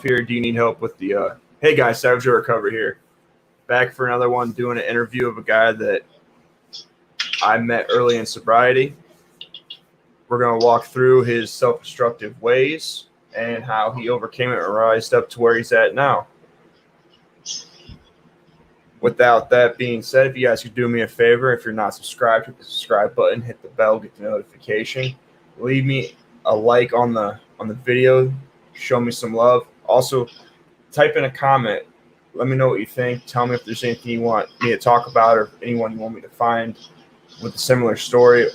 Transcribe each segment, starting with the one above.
here. Do you need help with the hey guys, Savage Recovery here. Back for another one, doing an interview of a guy that I met early in sobriety. We're going to walk through his self-destructive ways and how he overcame it and rised up to where he's at now. Without that being said, if you guys could do me a favor, if you're not subscribed, hit the subscribe button, hit the bell, get the notification. Leave me a like on the video. Show me some love. Also, type in a comment. Let me know what you think. Tell me if there's anything you want me to talk about or anyone you want me to find with a similar story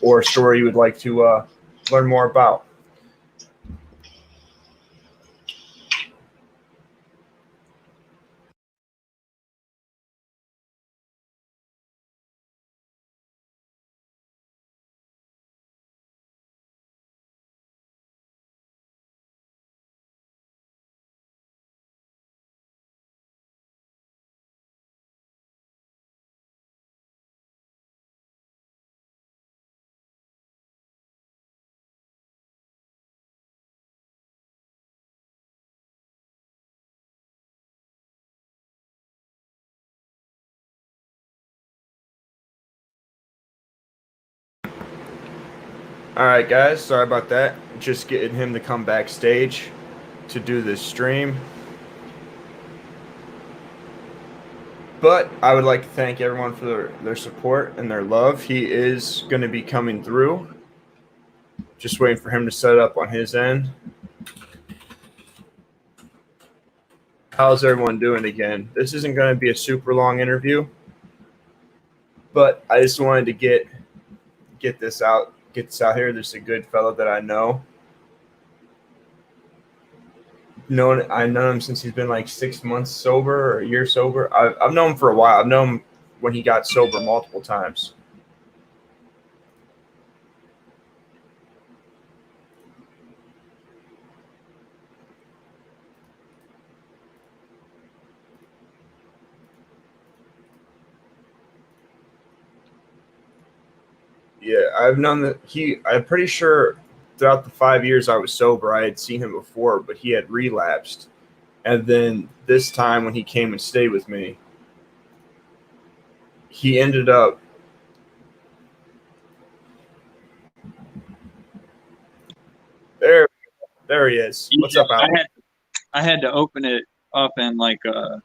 or a story you would like to learn more about. All right, guys, sorry about that. Just getting him to come backstage to do this stream. But I would like to thank everyone for their support and their love. He is going to be coming through. Just waiting for him to set it up on his end. How's everyone doing again? This isn't going to be a super long interview, but I just wanted to get this out. Get this out here. There's a good fellow that I know. I've known him since he's been like 6 months sober or a year sober. I've known him for a while. I've known him when he got sober multiple times. Yeah, I've known that I'm pretty sure throughout the 5 years I was sober, I had seen him before, but he had relapsed. And then this time when he came and stayed with me, he ended up there he is. What's up, Alan? I had to open it up in like a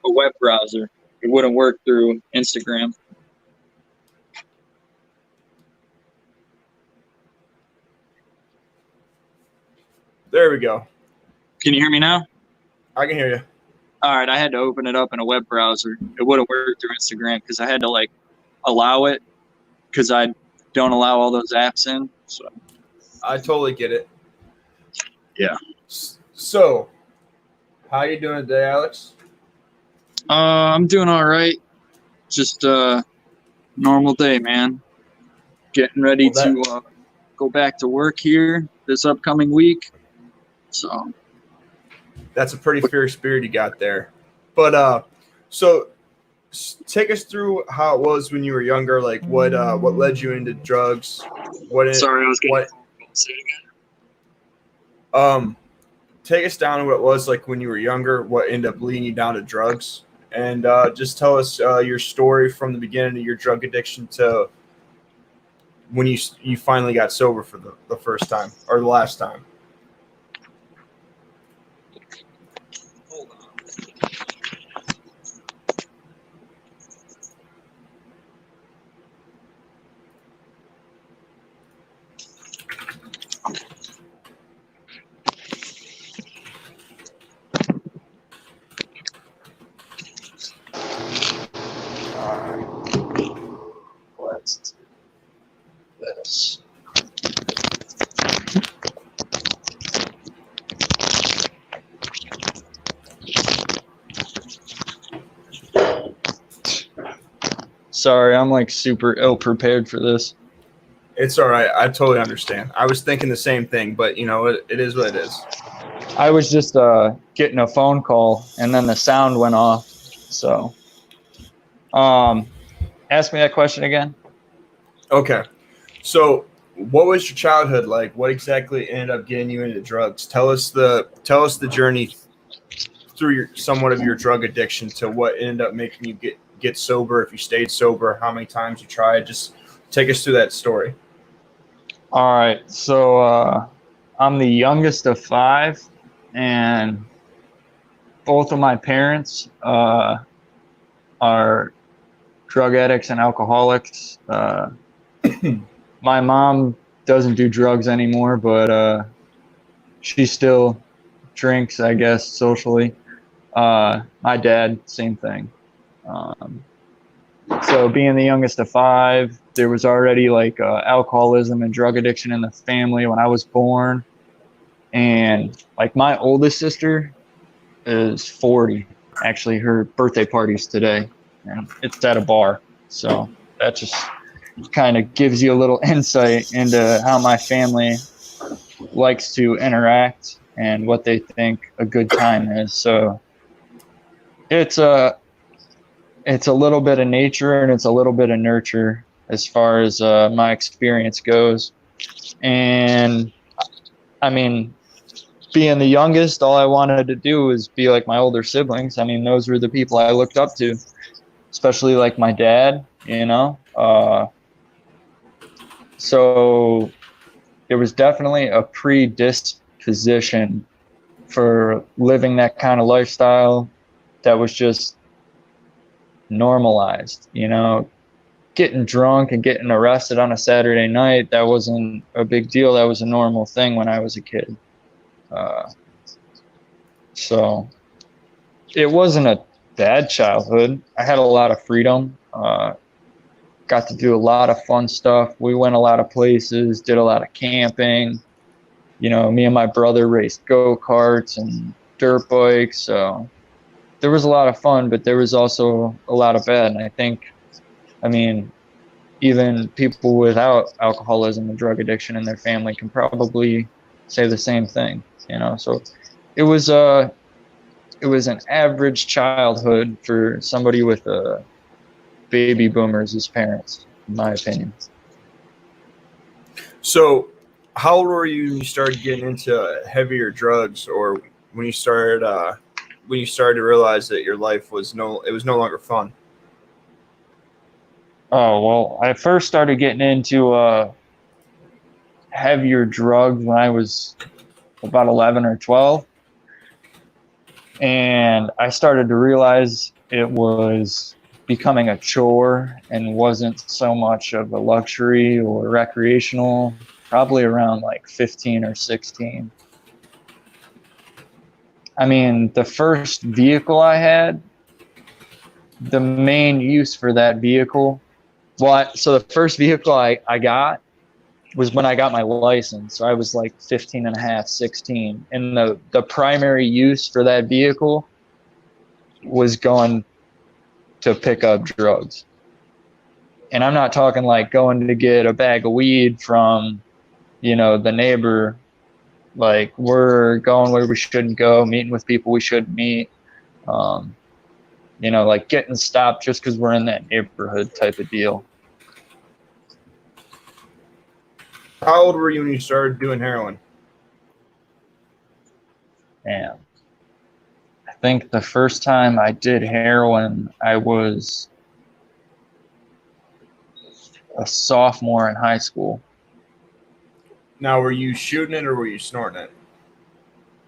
web browser. It wouldn't work through Instagram. There we go. Can you hear me now? I can hear you. All right, I had to open it up in a web browser. It wouldn't work through Instagram because I had to like allow it because I don't allow all those apps in. So I totally get it. Yeah. So, how you doing today, Alex? I'm doing all right. Just a normal day, man. Getting ready to go back to work here this upcoming week. So that's a pretty fierce spirit you got there. But so take us through how it was when you were younger. Like what led you into drugs? Sorry, I was getting say it again. Take us down to what it was like when you were younger. What ended up leading you down to drugs, and just tell us your story from the beginning of your drug addiction to when you finally got sober for the first time or the last time. Let's do this. Sorry, I'm like super ill prepared for this. It's all right. I totally understand. I was thinking the same thing, but you know, it is what it is. I was just getting a phone call and then the sound went off. So, ask me that question again. Okay. So what was your childhood like? What exactly ended up getting you into drugs? Tell us the journey through somewhat of your drug addiction to what ended up making you get sober. If you stayed sober, how many times you tried? Just take us through that story. All right, so I'm the youngest of five, and both of my parents are drug addicts and alcoholics. My mom doesn't do drugs anymore, but she still drinks, I guess, socially. My dad, same thing. Um, so being the youngest of five, there was already like alcoholism and drug addiction in the family when I was born. And like my oldest sister is 40. Actually, her birthday party's today, and it's at a bar. So that just kind of gives you a little insight into how my family likes to interact and what they think a good time is. So it's a little bit of nature and it's a little bit of nurture as far as my experience goes. And I mean, being the youngest, all I wanted to do was be like my older siblings. I mean, those were the people I looked up to, especially like my dad, you know. So there was definitely a predisposition for living that kind of lifestyle that was just normalized, you know. Getting drunk and getting arrested on a Saturday night, that wasn't a big deal. That was a normal thing when I was a kid. So it wasn't a bad childhood. I had a lot of freedom. Got to do a lot of fun stuff. We went a lot of places, did a lot of camping. You know, me and my brother raced go-karts and dirt bikes. So there was a lot of fun, but there was also a lot of bad. And I mean, even people without alcoholism and drug addiction in their family can probably say the same thing, you know. So it was an average childhood for somebody with baby boomers as parents, in my opinion. So, how old were you when you started getting into heavier drugs, or when you started to realize that your life was no longer fun? Oh, well, I first started getting into heavier drugs when I was about 11 or 12. And I started to realize it was becoming a chore and wasn't so much of a luxury or recreational, probably around like 15 or 16. I mean, the first vehicle I had, the main use for that vehicle, so the first vehicle I got was when I got my license. So I was like 15 and a half, 16. And the primary use for that vehicle was going to pick up drugs. And I'm not talking like going to get a bag of weed from, you know, the neighbor. Like we're going where we shouldn't go, meeting with people we shouldn't meet. You know, like getting stopped just because we're in that neighborhood type of deal. How old were you when you started doing heroin? And I think the first time I did heroin, I was a sophomore in high school. Now, were you shooting it or were you snorting it?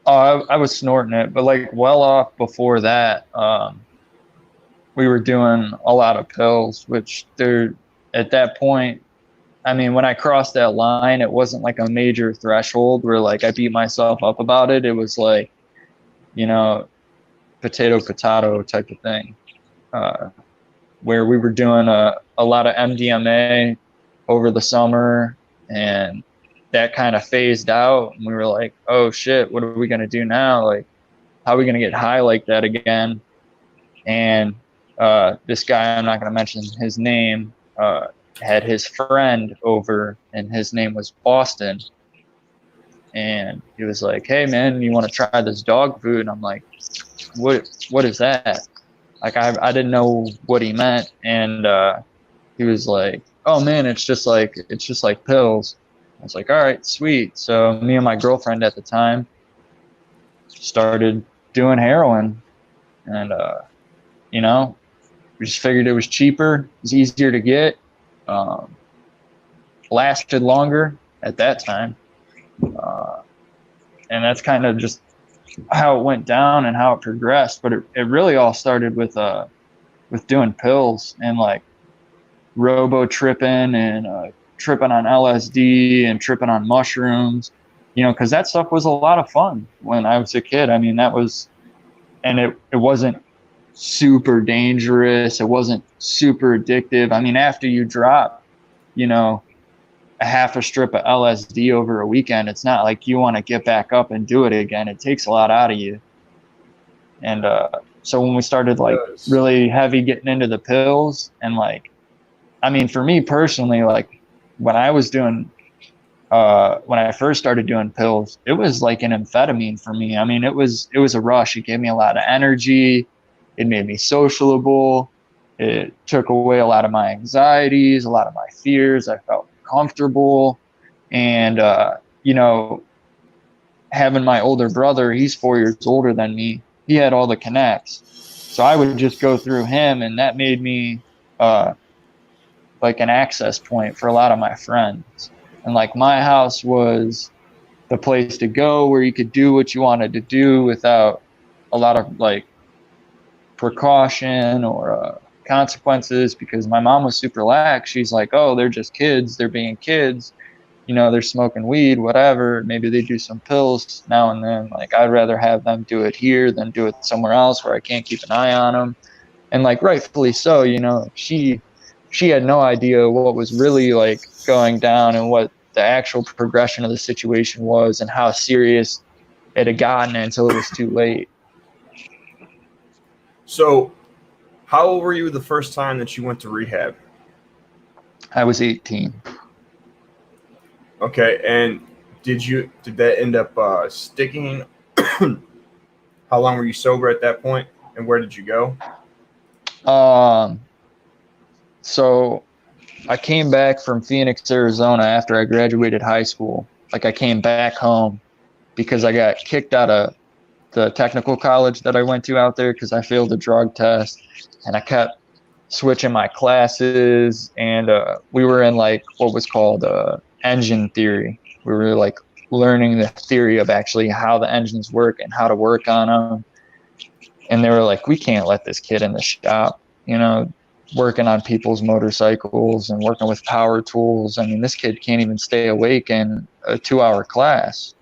Oh, I was snorting it, but like well off before that, we were doing a lot of pills, which at that point, I mean, when I crossed that line, it wasn't like a major threshold where like I beat myself up about it. It was like, you know, potato type of thing, where we were doing a lot of MDMA over the summer, and that kind of phased out. And we were like, oh shit, what are we going to do now? Like, how are we going to get high like that again? And this guy, I'm not going to mention his name, had his friend over, and his name was Boston. And he was like, hey man, you want to try this dog food? And I'm like, what is that? Like, I didn't know what he meant. And he was like, oh man, it's just like pills. was like, all right, sweet. So me and my girlfriend at the time started doing heroin, and you know, we just figured it was cheaper, it was easier to get, um, lasted longer at that time, and that's kind of just how it went down and how it progressed. But it really all started with doing pills and like robo tripping and tripping on LSD and tripping on mushrooms, because that stuff was a lot of fun when I was a kid. I mean, and it wasn't super dangerous. It wasn't super addictive. I mean, after you drop, a half a strip of LSD over a weekend, it's not like you want to get back up and do it again. It takes a lot out of you. And so when we started like really heavy getting into the pills, and like, I mean, for me personally, like when I was doing, when I first started doing pills, it was like an amphetamine for me. I mean, it was a rush. It gave me a lot of energy. It made me sociable. It took away a lot of my anxieties, a lot of my fears. I felt comfortable. And, having my older brother, he's 4 years older than me. He had all the connects. So I would just go through him, and that made me like an access point for a lot of my friends. And like my house was the place to go where you could do what you wanted to do without a lot of like precaution or consequences, because my mom was super lax. She's like, oh, they're just kids. They're being kids. They're smoking weed, whatever. Maybe they do some pills now and then. Like, I'd rather have them do it here than do it somewhere else where I can't keep an eye on them. And like, rightfully so, she had no idea what was really like going down and what the actual progression of the situation was and how serious it had gotten until it was too late. So, how old were you the first time that you went to rehab? I was 18. Okay, and did that end up sticking? How long were you sober at that point, and where did you go? So I came back from Phoenix, Arizona after I graduated high school. Like, I came back home because I got kicked out of the technical college that I went to out there because I failed the drug test, and I kept switching my classes, and we were in like what was called engine theory. We were like learning the theory of actually how the engines work and how to work on them. And they were like, we can't let this kid in the shop, working on people's motorcycles and working with power tools. I mean, this kid can't even stay awake in a 2-hour class.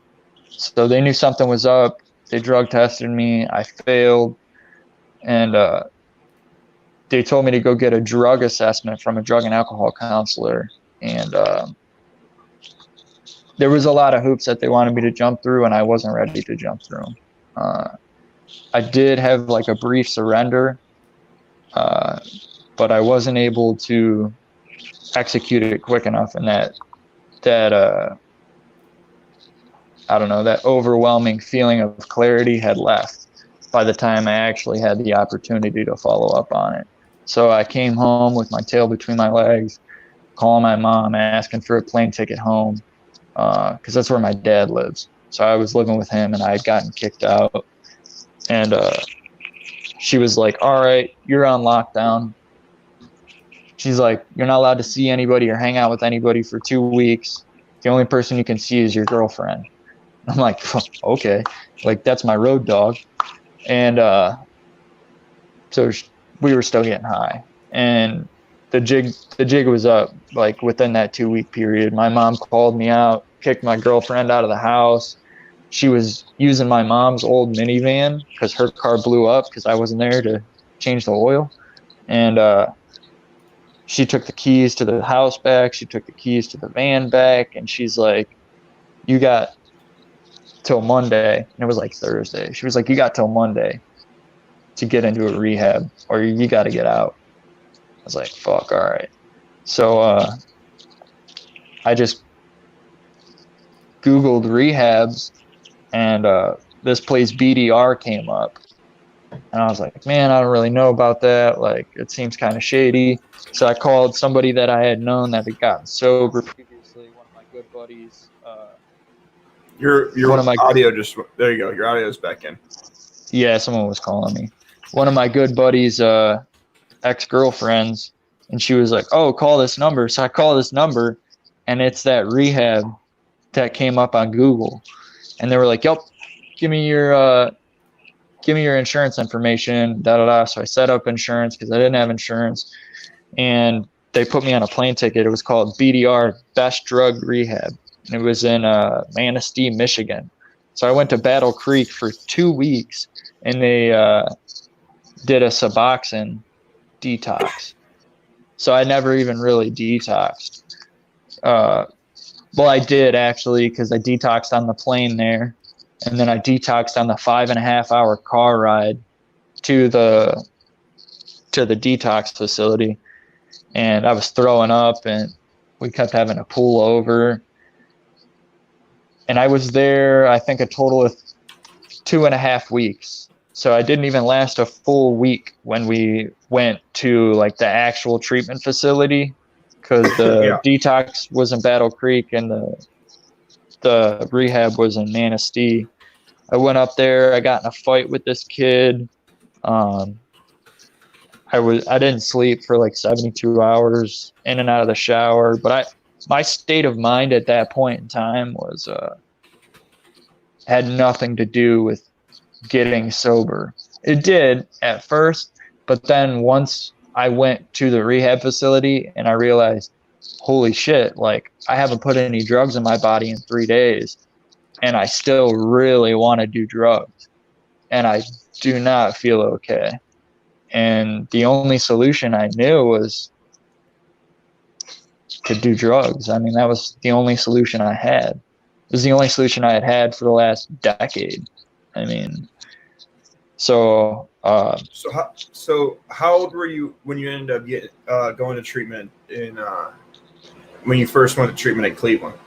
So they knew something was up. They drug tested me. I failed. And they told me to go get a drug assessment from a drug and alcohol counselor. And there was a lot of hoops that they wanted me to jump through, and I wasn't ready to jump through them. I did have like a brief surrender, but I wasn't able to execute it quick enough, and that I don't know, that overwhelming feeling of clarity had left by the time I actually had the opportunity to follow up on it. So I came home with my tail between my legs, calling my mom, asking for a plane ticket home, because that's where my dad lives. So I was living with him, and I had gotten kicked out. And she was like, all right, you're on lockdown. She's like, you're not allowed to see anybody or hang out with anybody for 2 weeks. The only person you can see is your girlfriend. I'm like, okay, like that's my road dog. And so we were still getting high, and the jig was up. Like within that 2-week period, my mom called me out, kicked my girlfriend out of the house. She was using my mom's old minivan because her car blew up because I wasn't there to change the oil. And she took the keys to the house back. She took the keys to the van back. And she's like, you got till Monday. And it was like Thursday. She was like, you got till Monday to get into a rehab, or you got to get out. I was like, fuck, all right. So I just Googled rehabs, and this place BDR came up. And I was like, man, I don't really know about that. Like, it seems kind of shady. So I called somebody that I had known that had gotten sober previously, one of my good good buddies. Your One of my- audio just there you go. Your audio's back in. Yeah, someone was calling me. One of my good buddies' ex-girlfriends, and she was like, "Oh, call this number." So I call this number, and it's that rehab that came up on Google, and they were like, "Yep, give me your insurance information." Da da da. So I set up insurance because I didn't have insurance, and they put me on a plane ticket. It was called BDR, Best Drug Rehab, and it was in Manistee, Michigan. So I went to Battle Creek for 2 weeks, and they did a Suboxone detox. So I never even really detoxed. Well, I did actually, because I detoxed on the plane there, and then I detoxed on the 5.5-hour car ride to the detox facility, and I was throwing up, and we kept having to pull over. And I was there, I think, a total of 2.5 weeks. So I didn't even last a full week when we went to like the actual treatment facility, because the detox was in Battle Creek and the rehab was in Manistee. I went up there. I got in a fight with this kid. I didn't sleep for like 72 hours, in and out of the shower. But my state of mind at that point in time was had nothing to do with getting sober. It did at first, but then once I went to the rehab facility and I realized, holy shit, like I haven't put any drugs in my body in 3 days, and I still really want to do drugs, and I do not feel okay. And the only solution I knew was to do drugs. I mean, that was the only solution I had. It was the only solution I had for the last decade. I mean, so how old were you when you ended up going to treatment when you first went to treatment in Cleveland?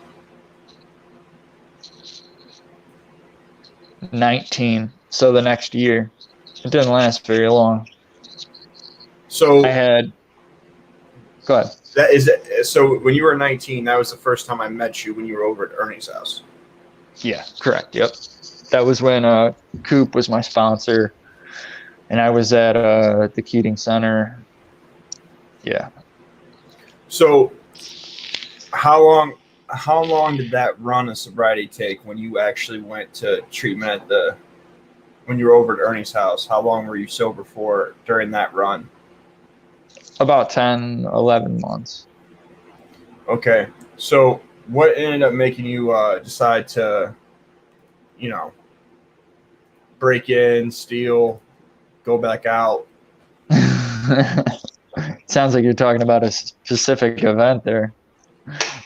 19. So the next year. It didn't last very long. So I had. Go ahead. That is it. So when you were 19, that was the first time I met you when you were over at Ernie's house. Yeah, correct. Yep. That was when Coop was my sponsor, and I was at the Keating Center. Yeah. So how long did that run of sobriety take when you actually went to treatment when you were over at Ernie's house? How long were you sober for during that run? About 10, 11 months. Okay. So what ended up making you decide to, break in, steal, go back out? Sounds like you're talking about a specific event there.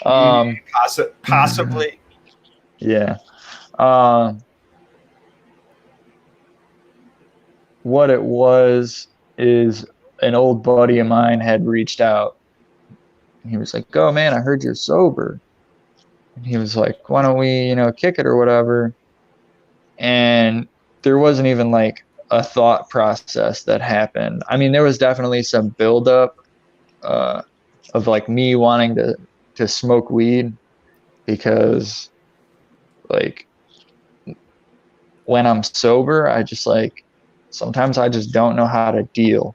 Possibly. Yeah. What it was is an old buddy of mine had reached out. He was like, "Oh man, I heard you're sober." And he was like, "Why don't we, kick it or whatever?" And there wasn't even like a thought process that happened. I mean, there was definitely some buildup of like me wanting to smoke weed, because like when I'm sober, I just like sometimes I just don't know how to deal.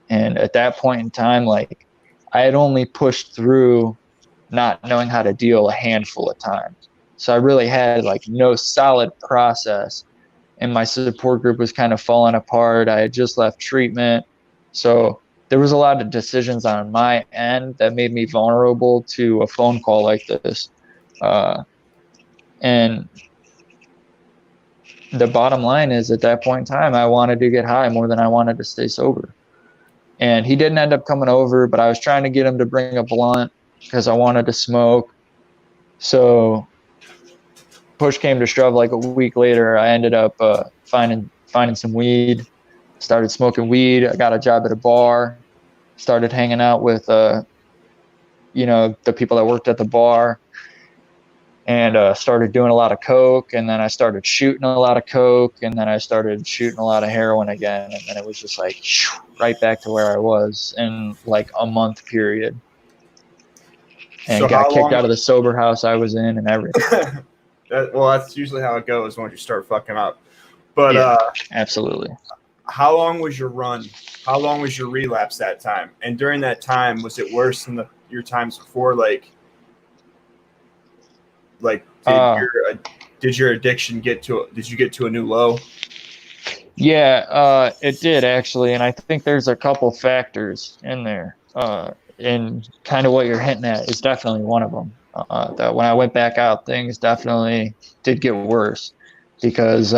And at that point in time, like I had only pushed through not knowing how to deal a handful of times. So I really had like no solid process, and my support group was kind of falling apart. I had just left treatment. So there was a lot of decisions on my end that made me vulnerable to a phone call like this. And the bottom line is, at that point in time, I wanted to get high more than I wanted to stay sober. And he didn't end up coming over, but I was trying to get him to bring a blunt because I wanted to smoke. So push came to shove, like a week later, I ended up finding some weed, started smoking weed. I got a job at a bar, started hanging out with, the people that worked at the bar, and started doing a lot of coke. And then I started shooting a lot of coke, and then I started shooting a lot of heroin again. And then it was just like right back to where I was in like a month period. So and got how kicked long? out of the sober house I was in and everything. Well, that's usually how it goes once you start fucking up. But Yeah, absolutely. how long was your run? How long was your relapse that time? And during that time, was it worse than your times before? Like Uh, did your addiction did you get to a new low? yeah, it did actually, and I think there's a couple factors in there. And kind of what you're hinting at is definitely one of them. That when I went back out, things definitely did get worse because,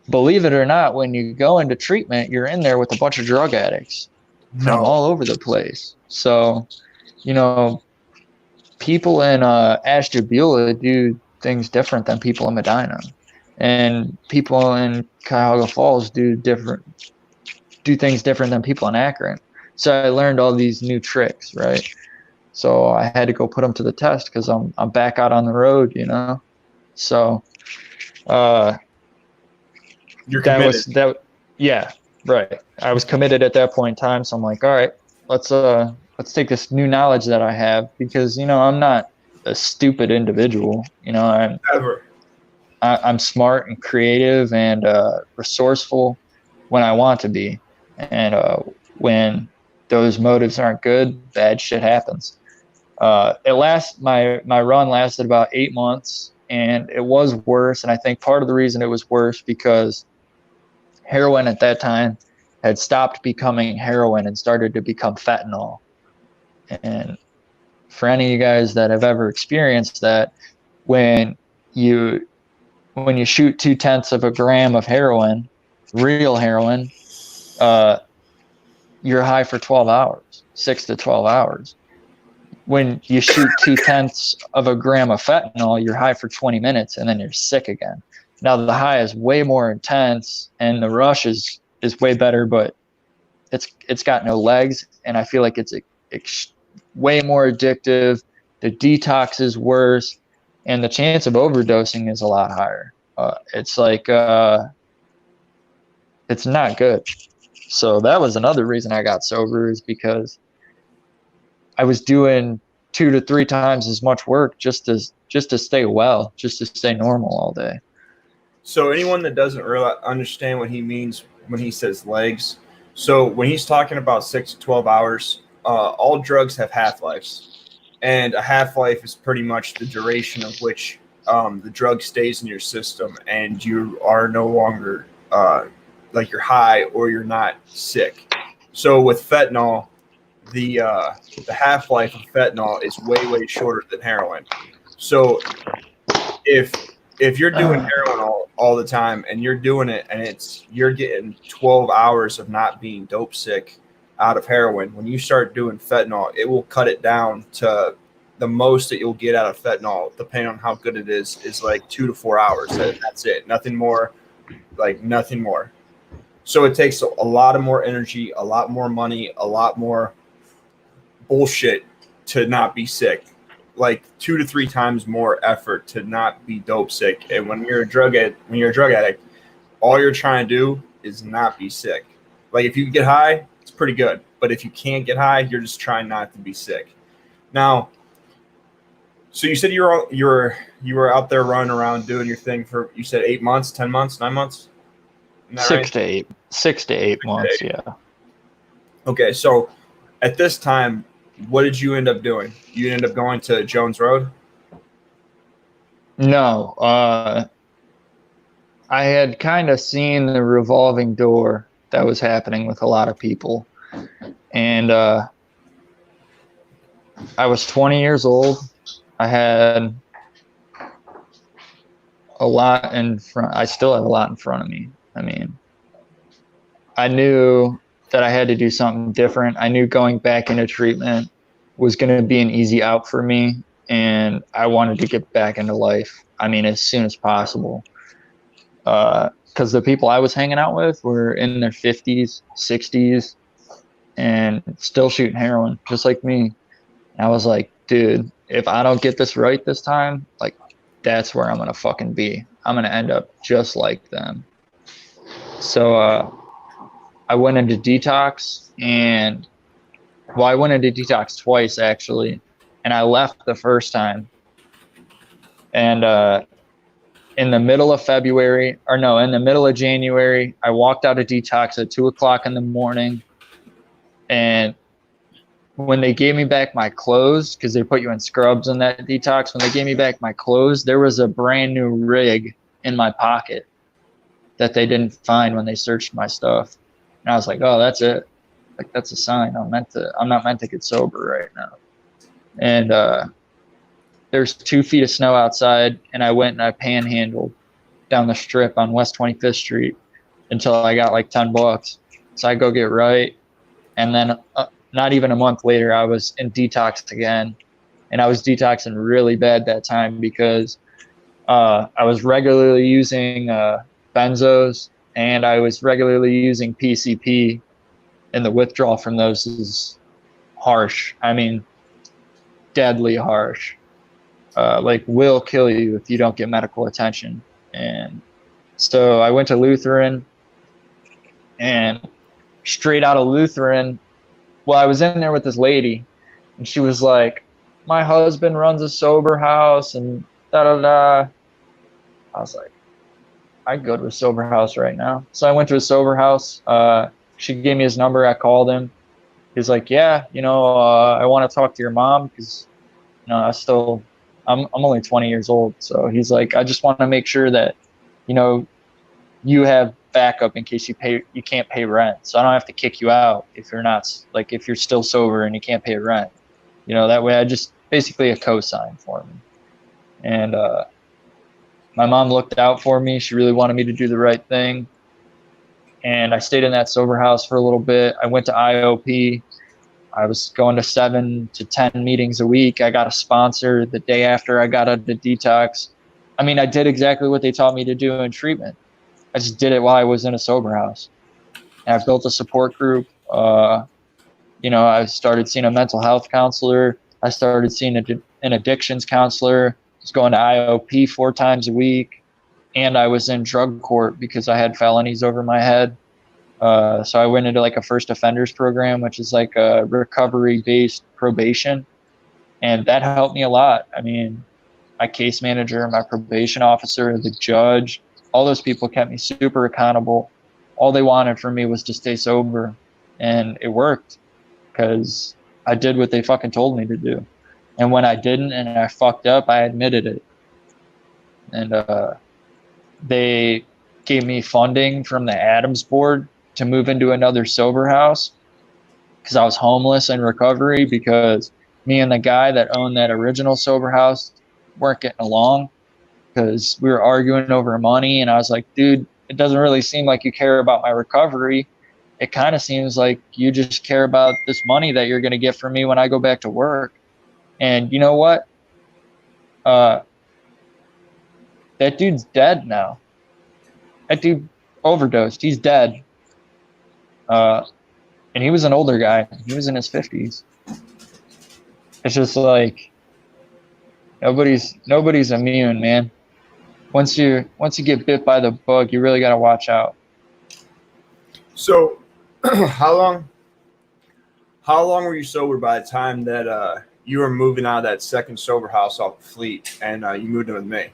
believe it or not, when you go into treatment, you're in there with a bunch of drug addicts from No. all over the place. So, you know, people in Ashtabula do things different than people in Medina, and people in Cuyahoga Falls do things different than people in Akron. So I learned all these new tricks, right? So I had to go put them to the test because I'm back out on the road, you know. So uh, You're that committed. was that. Yeah, right. I was committed at that point in time, so I'm like, all right, let's take this new knowledge that I have because I'm not a stupid individual. Ever. I'm smart and creative and resourceful when I want to be, and when those motives aren't good, bad shit happens. My run lasted about 8 months, and it was worse. And I think part of the reason it was worse because heroin at that time had stopped becoming heroin and started to become fentanyl. And for any of you guys that have ever experienced that, when you shoot 0.2 of a gram of heroin, real heroin, uh, you're high for 12 hours, 6 to 12 hours. When you shoot 0.2 of a gram of fentanyl, you're high for 20 minutes and then you're sick again. Now the high is way more intense and the rush is way better, but it's got no legs, and I feel like it's way more addictive. The detox is worse, and the chance of overdosing is a lot higher. It's like it's not good. So that was another reason I got sober, is because I was doing 2 to 3 times as much work just to stay well, just to stay normal all day. So anyone that doesn't really understand what he means when he says legs, so when he's talking about 6 to 12 hours, all drugs have half-lives, and a half-life is pretty much the duration of which the drug stays in your system, and you are no longer like you're high or you're not sick. So with fentanyl, the half-life of fentanyl is way shorter than heroin. So if you're doing heroin all the time and you're doing it and you're getting 12 hours of not being dope sick out of heroin, when you start doing fentanyl, it will cut it down to the most that you'll get out of fentanyl, depending on how good it is like 2 to 4 hours. That's it. Nothing more, like nothing more. So it takes a lot of more energy, a lot more money, a lot more bullshit to not be sick. Like 2 to 3 times more effort to not be dope sick. And when you're a drug addict, all you're trying to do is not be sick. Like if you can get high, it's pretty good. But if you can't get high, you're just trying not to be sick. Now, so you said you were out there running around doing your thing for, you said 8 months, 10 months, 9 months? Six to eight, 6 to 8 months. Yeah. Okay, so at this time, what did you end up doing? You ended up going to Jones Road? No, I had kind of seen the revolving door that was happening with a lot of people. And I was 20 years old. I had a lot in front. I still have a lot in front of me. I mean, I knew that I had to do something different. I knew going back into treatment was going to be an easy out for me. And I wanted to get back into life. I mean, as soon as possible. Because the people I was hanging out with were in their 50s, 60s, and still shooting heroin, just like me. And I was like, dude, if I don't get this right this time, like, that's where I'm going to fucking be. I'm going to end up just like them. So I went into detox, and Well, I went into detox twice actually, and I left the first time. And in the middle of February, or no, in the middle of January, I walked out of detox at 2:00 in the morning. And when they gave me back my clothes, because they put you in scrubs in that detox, when they gave me back my clothes, there was a brand new rig in my pocket that they didn't find when they searched my stuff. And I was like, oh, that's it. Like, that's a sign. I'm not meant to get sober right now. And there's 2 feet of snow outside, and I went and I panhandled down the strip on West 25th Street until I got like $10. So I go get right. And then not even a month later, I was in detox again. And I was detoxing really bad that time because I was regularly using benzos, and I was regularly using PCP, and the withdrawal from those is harsh. I mean, deadly harsh. Like, will kill you if you don't get medical attention. And so I went to Lutheran, and straight out of Lutheran, well, I was in there with this lady, and she was like, my husband runs a sober house, and da-da-da. I was like, I'd go to a sober house right now. So I went to a sober house. She gave me his number. I called him. He's like, yeah, I want to talk to your mom because, I'm only 20 years old. So he's like, I just want to make sure that, you have backup in case you can't pay rent. So I don't have to kick you out if you're still sober and you can't pay rent. That way I just basically a cosign for me. And my mom looked out for me. She really wanted me to do the right thing. And I stayed in that sober house for a little bit. I went to IOP. I was going to 7 to 10 meetings a week. I got a sponsor the day after I got out of the detox. I mean, I did exactly what they taught me to do in treatment. I just did it while I was in a sober house. And I built a support group. I started seeing a mental health counselor. I started seeing an addictions counselor. I was going to IOP 4 times a week. And I was in drug court because I had felonies over my head. So I went into like a first offenders program, which is like a recovery-based probation. And that helped me a lot. I mean, my case manager, my probation officer, the judge, all those people kept me super accountable. All they wanted from me was to stay sober. And it worked because I did what they fucking told me to do. And when I didn't and I fucked up, I admitted it. And they gave me funding from the Adams board to move into another sober house because I was homeless in recovery because me and the guy that owned that original sober house weren't getting along because we were arguing over money. And I was like, dude, it doesn't really seem like you care about my recovery. It kind of seems like you just care about this money that you're going to get from me when I go back to work. And you know what? That dude's dead now. That dude overdosed. He's dead. And he was an older guy. He was in his 50s. It's just like nobody's immune, man. Once you get bit by the bug, you really got to watch out. So, how long were you sober by the time that you were moving out of that second sober house off the Fleet and you moved in with me?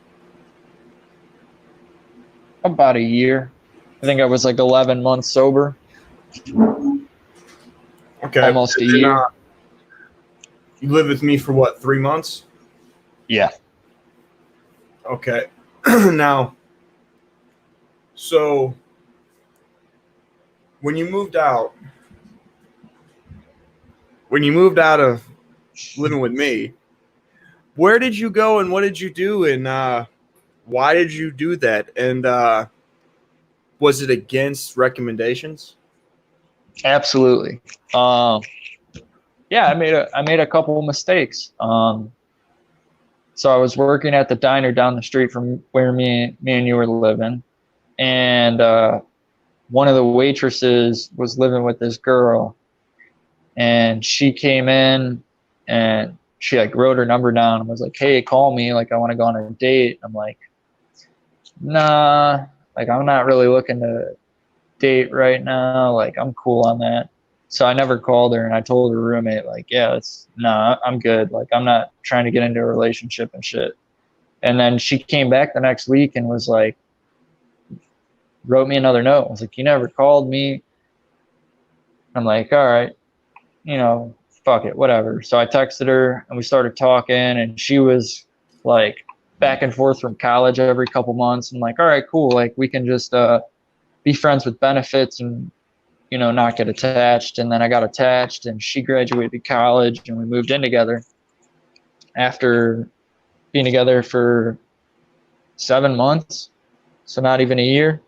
About a year. I think I was like 11 months sober. Okay. Almost a year. You lived with me for what, 3 months? Yeah. Okay. Now, so when you moved out of living with me, where did you go and what did you do and why did you do that? And was it against recommendations? Absolutely. Yeah, I made a couple of mistakes. So I was working at the diner down the street from where me and you were living, and one of the waitresses was living with this girl, and she came in and she like wrote her number down and was like, hey, call me, like I want to go on a date. I'm like, nah, like I'm not really looking to date right now, like I'm cool on that. So I never called her, and I told her roommate, like, yeah, I'm good. Like, I'm not trying to get into a relationship and shit. And then she came back the next week and was like, wrote me another note. I was like, you never called me. I'm like, all right, fuck it, whatever. So I texted her and we started talking, and she was like back and forth from college every couple months. I'm like, all right, cool. Like, we can just be friends with benefits and, not get attached. And then I got attached, and she graduated college, and we moved in together after being together for 7 months. So not even a year.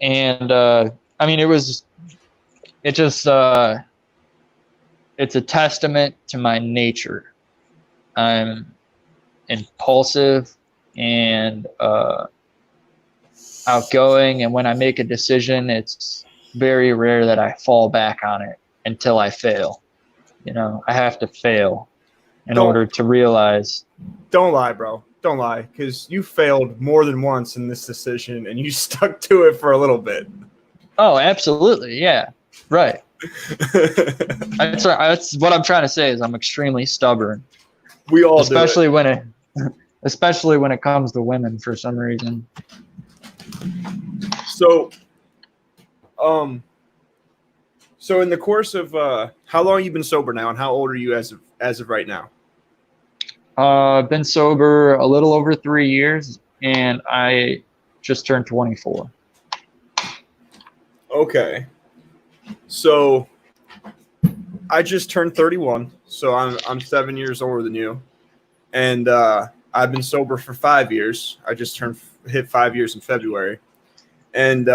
And I mean, it's a testament to my nature. I'm impulsive and outgoing, and when I make a decision, it's very rare that I fall back on it until I fail. I have to fail in order to realize. Don't lie, bro. Don't lie, because you failed more than once in this decision, and you stuck to it for a little bit. Oh, absolutely, yeah, right. That's what I'm trying to say. Is I'm extremely stubborn. We all especially do it. Especially when it comes to women for some reason. So, in the course of how long have you been sober now, and how old are you as of right now? I've been sober a little over 3 years, and I just turned 24. Okay. So I just turned 31, so I'm 7 years older than you, and I've been sober for 5 years. I just hit 5 years in February, and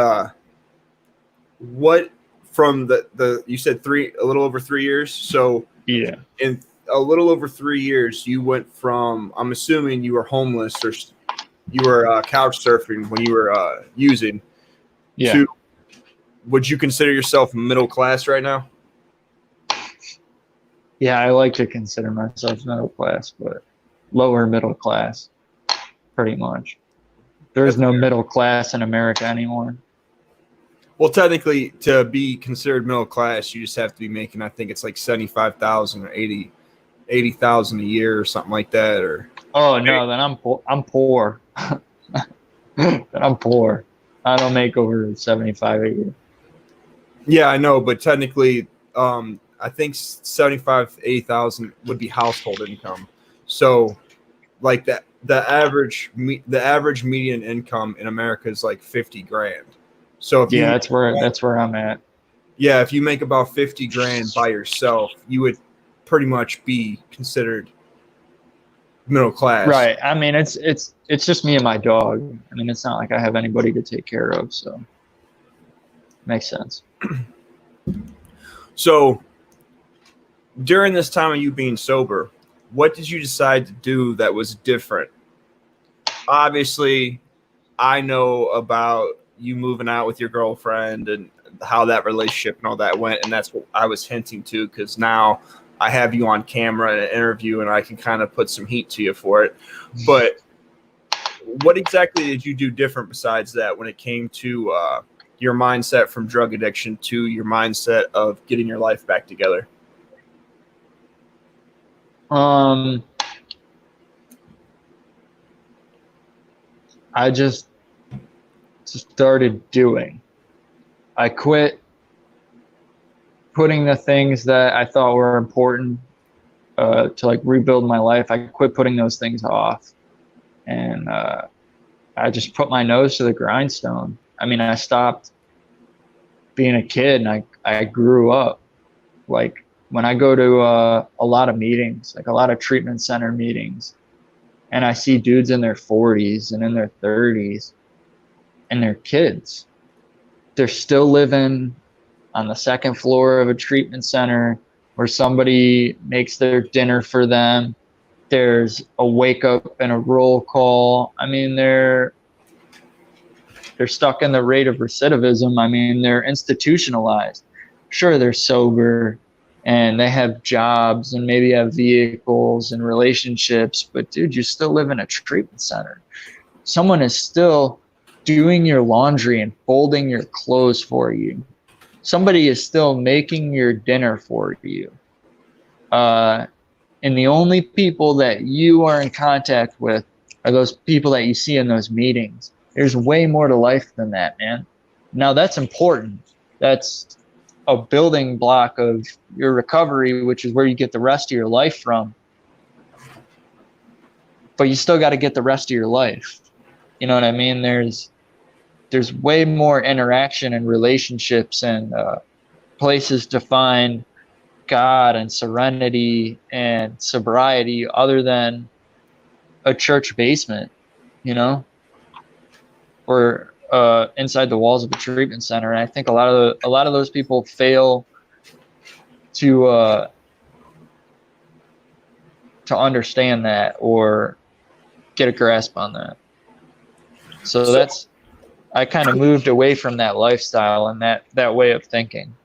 what from the you said a little over 3 years. So yeah, in a little over 3 years, you went from, I'm assuming you were homeless or you were couch surfing when you were using. Yeah. To, would you consider yourself middle class right now? Yeah, I like to consider myself middle class, but lower middle class, pretty much. There's no middle class in America anymore. Well, technically, to be considered middle class, you just have to be making, I think it's like 75,000 or 80,000 a year or something like that. Or no, then I'm poor. Then I'm poor. I don't make over 75 a year. Yeah, I know, but technically, I think 75, 80,000 would be household income. So, like that, the average median income in America is like 50 grand. So if that's where I'm at. Yeah, if you make about 50 grand by yourself, you would pretty much be considered middle class. Right. I mean, it's just me and my dog. I mean, it's not like I have anybody to take care of, so makes sense. So during this time of you being sober, what did you decide to do that was different? Obviously, I know about you moving out with your girlfriend and how that relationship and all that went, and that's what I was hinting to, because now I have you on camera in an interview and I can kind of put some heat to you for it. But what exactly did you do different besides that when it came to your mindset from drug addiction to your mindset of getting your life back together? I just started doing. I quit putting the things that I thought were important to like rebuild my life. I quit putting those things off, and I just put my nose to the grindstone. I mean, I stopped being a kid, and I grew up. Like, when I go to a lot of meetings, like a lot of treatment center meetings, and I see dudes in their 40s and in their 30s, and they're kids. They're still living on the second floor of a treatment center where somebody makes their dinner for them. There's a wake up and a roll call. I mean, they're stuck in the rate of recidivism. I mean, they're institutionalized. Sure, they're sober and they have jobs and maybe have vehicles and relationships, but dude, you still live in a treatment center. Someone is still doing your laundry and folding your clothes for you. somebody is still making your dinner for you. And the only people that you are in contact with are those people that you see in those meetings. There's way more to life than that, man. Now that's important. That's a building block of your recovery, which is where you get the rest of your life from. But you still got to get the rest of your life. You know what I mean? There's way more interaction and relationships and places to find God and serenity and sobriety other than a church basement, you know, or inside the walls of a treatment center. And I think a lot of those people fail to understand that or get a grasp on that. So I kind of moved away from that lifestyle and that way of thinking.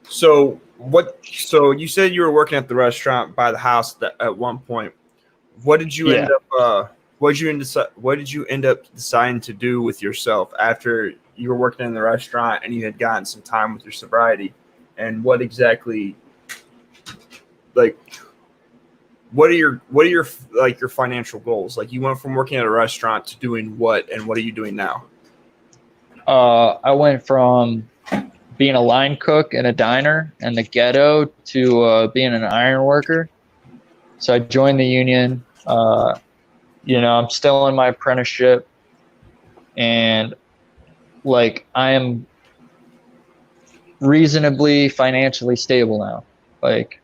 So you said you were working at the restaurant by the house at one point. What did you end up what did you end up deciding to do with yourself after you were working in the restaurant and you had gotten some time with your sobriety? And what exactly, like, what are your like your financial goals? Like, you went from working at a restaurant to doing what, and what are you doing now? I went from being a line cook in a diner in the ghetto to being an iron worker. So I joined the union. I'm still in my apprenticeship, and like I am reasonably financially stable now. Like,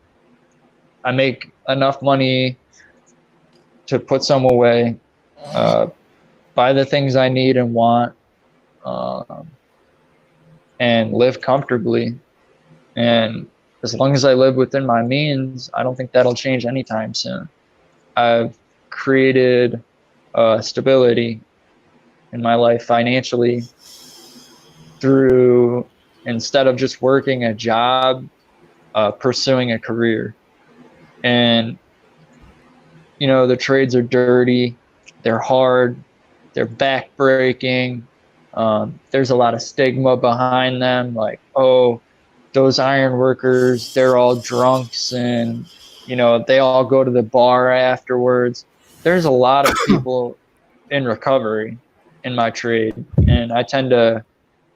I make enough money to put some away, buy the things I need and want, and live comfortably. And as long as I live within my means, I don't think that'll change anytime soon. I've created stability in my life financially through, instead of just working a job, pursuing a career. And, the trades are dirty, they're hard, they're backbreaking. There's a lot of stigma behind them, like, oh, those iron workers, they're all drunks and, they all go to the bar afterwards. There's a lot of people in recovery in my trade, and I tend to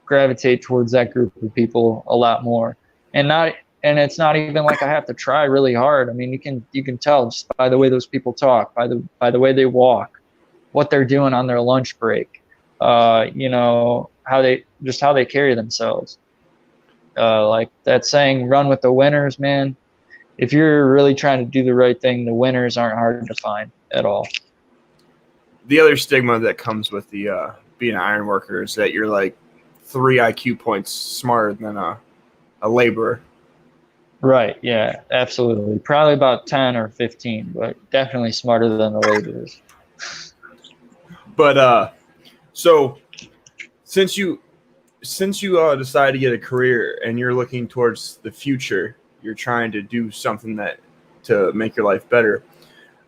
gravitate towards that group of people a lot more. And it's not even like I have to try really hard. I mean, you can tell just by the way those people talk, by the way they walk, what they're doing on their lunch break, how they carry themselves. Like that saying, run with the winners, man. If you're really trying to do the right thing, the winners aren't hard to find at all. The other stigma that comes with the being an iron worker is that you're like 3 IQ points smarter than a laborer. Right. Yeah, absolutely. Probably about 10 or 15, but definitely smarter than the laborers. But so since you decided to get a career and you're looking towards the future, you're trying to do something to make your life better.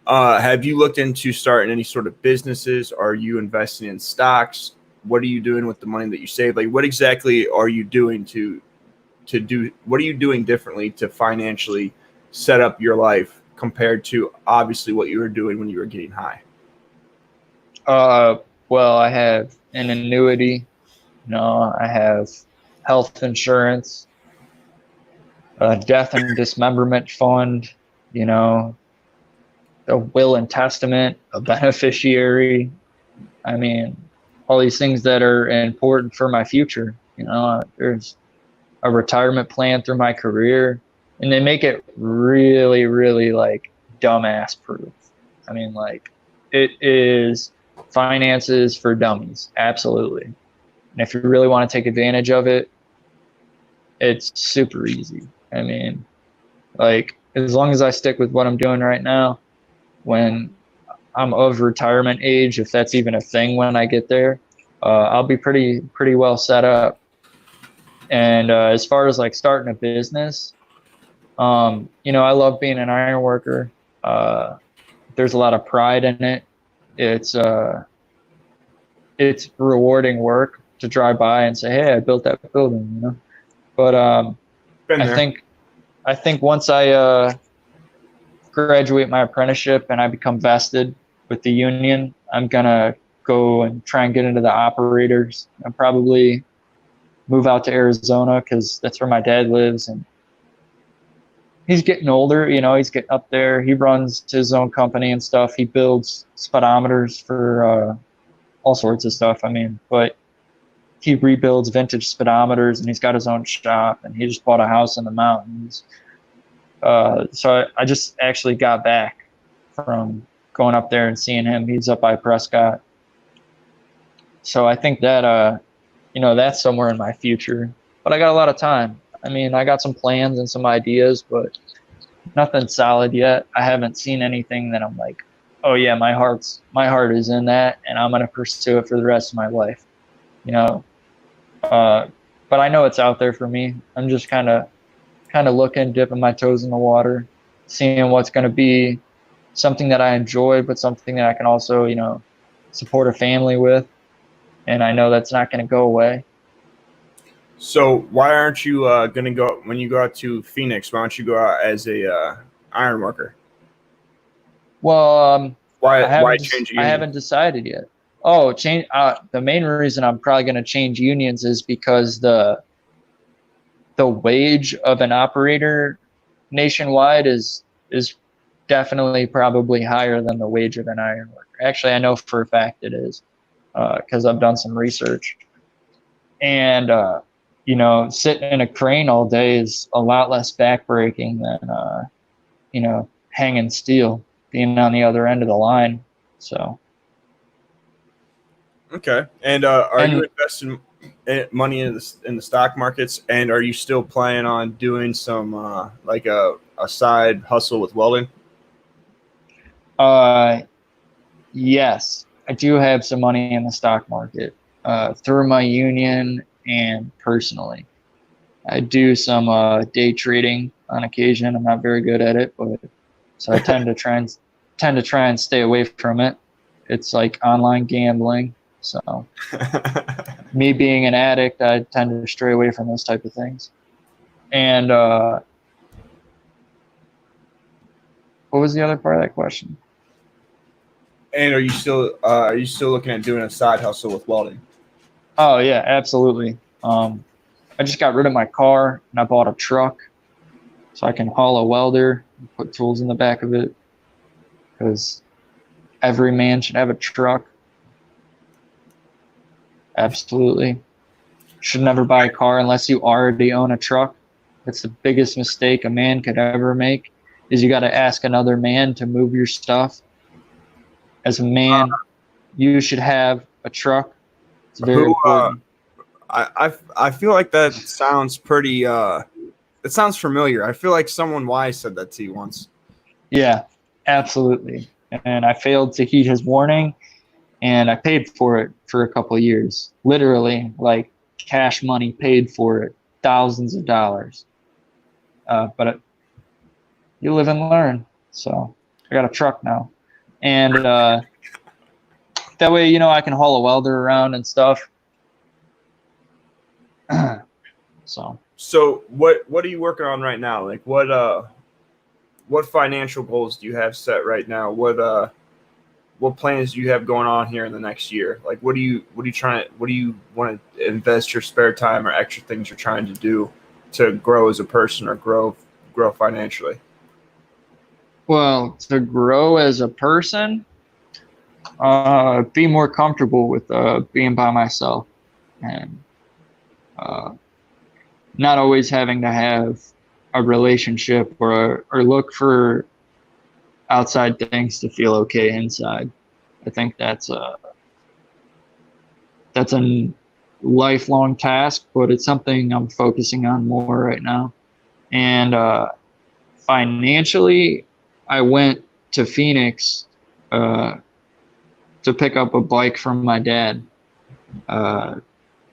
Have you looked into starting any sort of businesses? Are you investing in stocks? What are you doing with the money that you save? Like, what exactly are you doing what are you doing differently to financially set up your life compared to obviously what you were doing when you were getting high? Well, I have an annuity. I have health insurance, a death and dismemberment fund, a will and testament, a beneficiary. I mean, all these things that are important for my future. There's a retirement plan through my career, and they make it really, really like dumbass proof. I mean, like, it is finances for dummies. Absolutely. And if you really want to take advantage of it, it's super easy. I mean, like, as long as I stick with what I'm doing right now, when I'm of retirement age, if that's even a thing when I get there, I'll be pretty well set up. And as far as like starting a business, I love being an iron worker. There's a lot of pride in it. It's rewarding work to drive by and say, hey, I built that building, But Been I there. think once I graduate my apprenticeship and I become vested with the union, I'm gonna go and try and get into the operators and probably move out to Arizona because that's where my dad lives, and he's getting older. He's getting up there. He runs his own company and stuff. He builds speedometers for all sorts of stuff. But he rebuilds vintage speedometers, and he's got his own shop, and he just bought a house in the mountains. So I just actually got back from going up there and seeing him. He's up by Prescott. So I think that, that's somewhere in my future. But I got a lot of time. I got some plans and some ideas, but nothing solid yet. I haven't seen anything that I'm like, oh yeah, my heart is in that, and I'm going to pursue it for the rest of my life. But I know it's out there for me. I'm just kind of looking, dipping my toes in the water, seeing what's going to be something that I enjoy, but something that I can also, support a family with. And I know that's not going to go away. So why aren't you going to go when you go out to Phoenix? Why don't you go out as a iron worker? Well, Why I haven't decided yet. Oh, change. The main reason I'm probably going to change unions is because the wage of an operator nationwide is definitely probably higher than the wage of an iron worker. Actually, I know for a fact it is because I've done some research. And sitting in a crane all day is a lot less backbreaking than hanging steel, being on the other end of the line. So. Okay. And are you investing money in the stock markets? And are you still planning on doing some like a side hustle with welding? Yes, I do have some money in the stock market through my union and personally. I do some day trading on occasion. I'm not very good at it, but so I tend to try and stay away from it. It's like online gambling. So me being an addict, I tend to stray away from those type of things. And what was the other part of that question? And are you still looking at doing a side hustle with welding? Oh yeah, absolutely. I just got rid of my car and I bought a truck so I can haul a welder and put tools in the back of it because every man should have a truck. Absolutely. Should never buy a car unless you already own a truck. That's the biggest mistake a man could ever make is you got to ask another man to move your stuff. As a man, you should have a truck. It's very important. I feel like that sounds pretty it sounds familiar. I feel like someone wise said that to you once. Yeah, absolutely. And I failed to heed his warning, and I paid for it for a couple of years. Literally, like cash money paid for it, thousands of dollars. But you live and learn. So I got a truck now. And that way, I can haul a welder around and stuff. So what are you working on right now? Like what financial goals do you have set right now? What plans do you have going on here in the next year? Like what do you want to invest your spare time or extra things you're trying to do to grow as a person or grow financially? Well, to grow as a person, be more comfortable with being by myself and not always having to have a relationship or look for outside things to feel okay inside. I think that's a lifelong task, but it's something I'm focusing on more right now. And financially, I went to Phoenix to pick up a bike from my dad,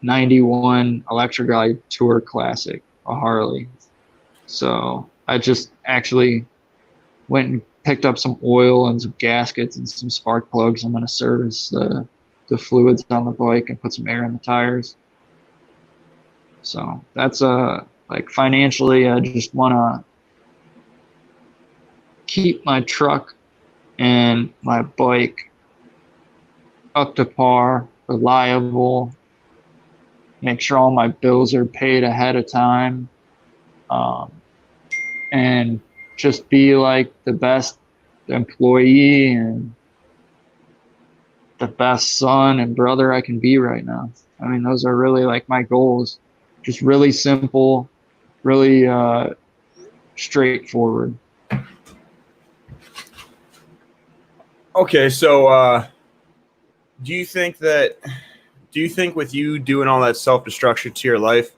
91 Electra Glide Tour Classic, a Harley. So I just actually went and picked up some oil and some gaskets and some spark plugs. I'm going to service the fluids on the bike and put some air in the tires. So that's Like financially, I just want to keep my truck and my bike up to par, reliable, make sure all my bills are paid ahead of time, um, and just be like the best employee and the best son and brother I can be right now. I mean, those are really like my goals. Just really simple, really straightforward. Okay, so do you think with you doing all that self-destruction to your life,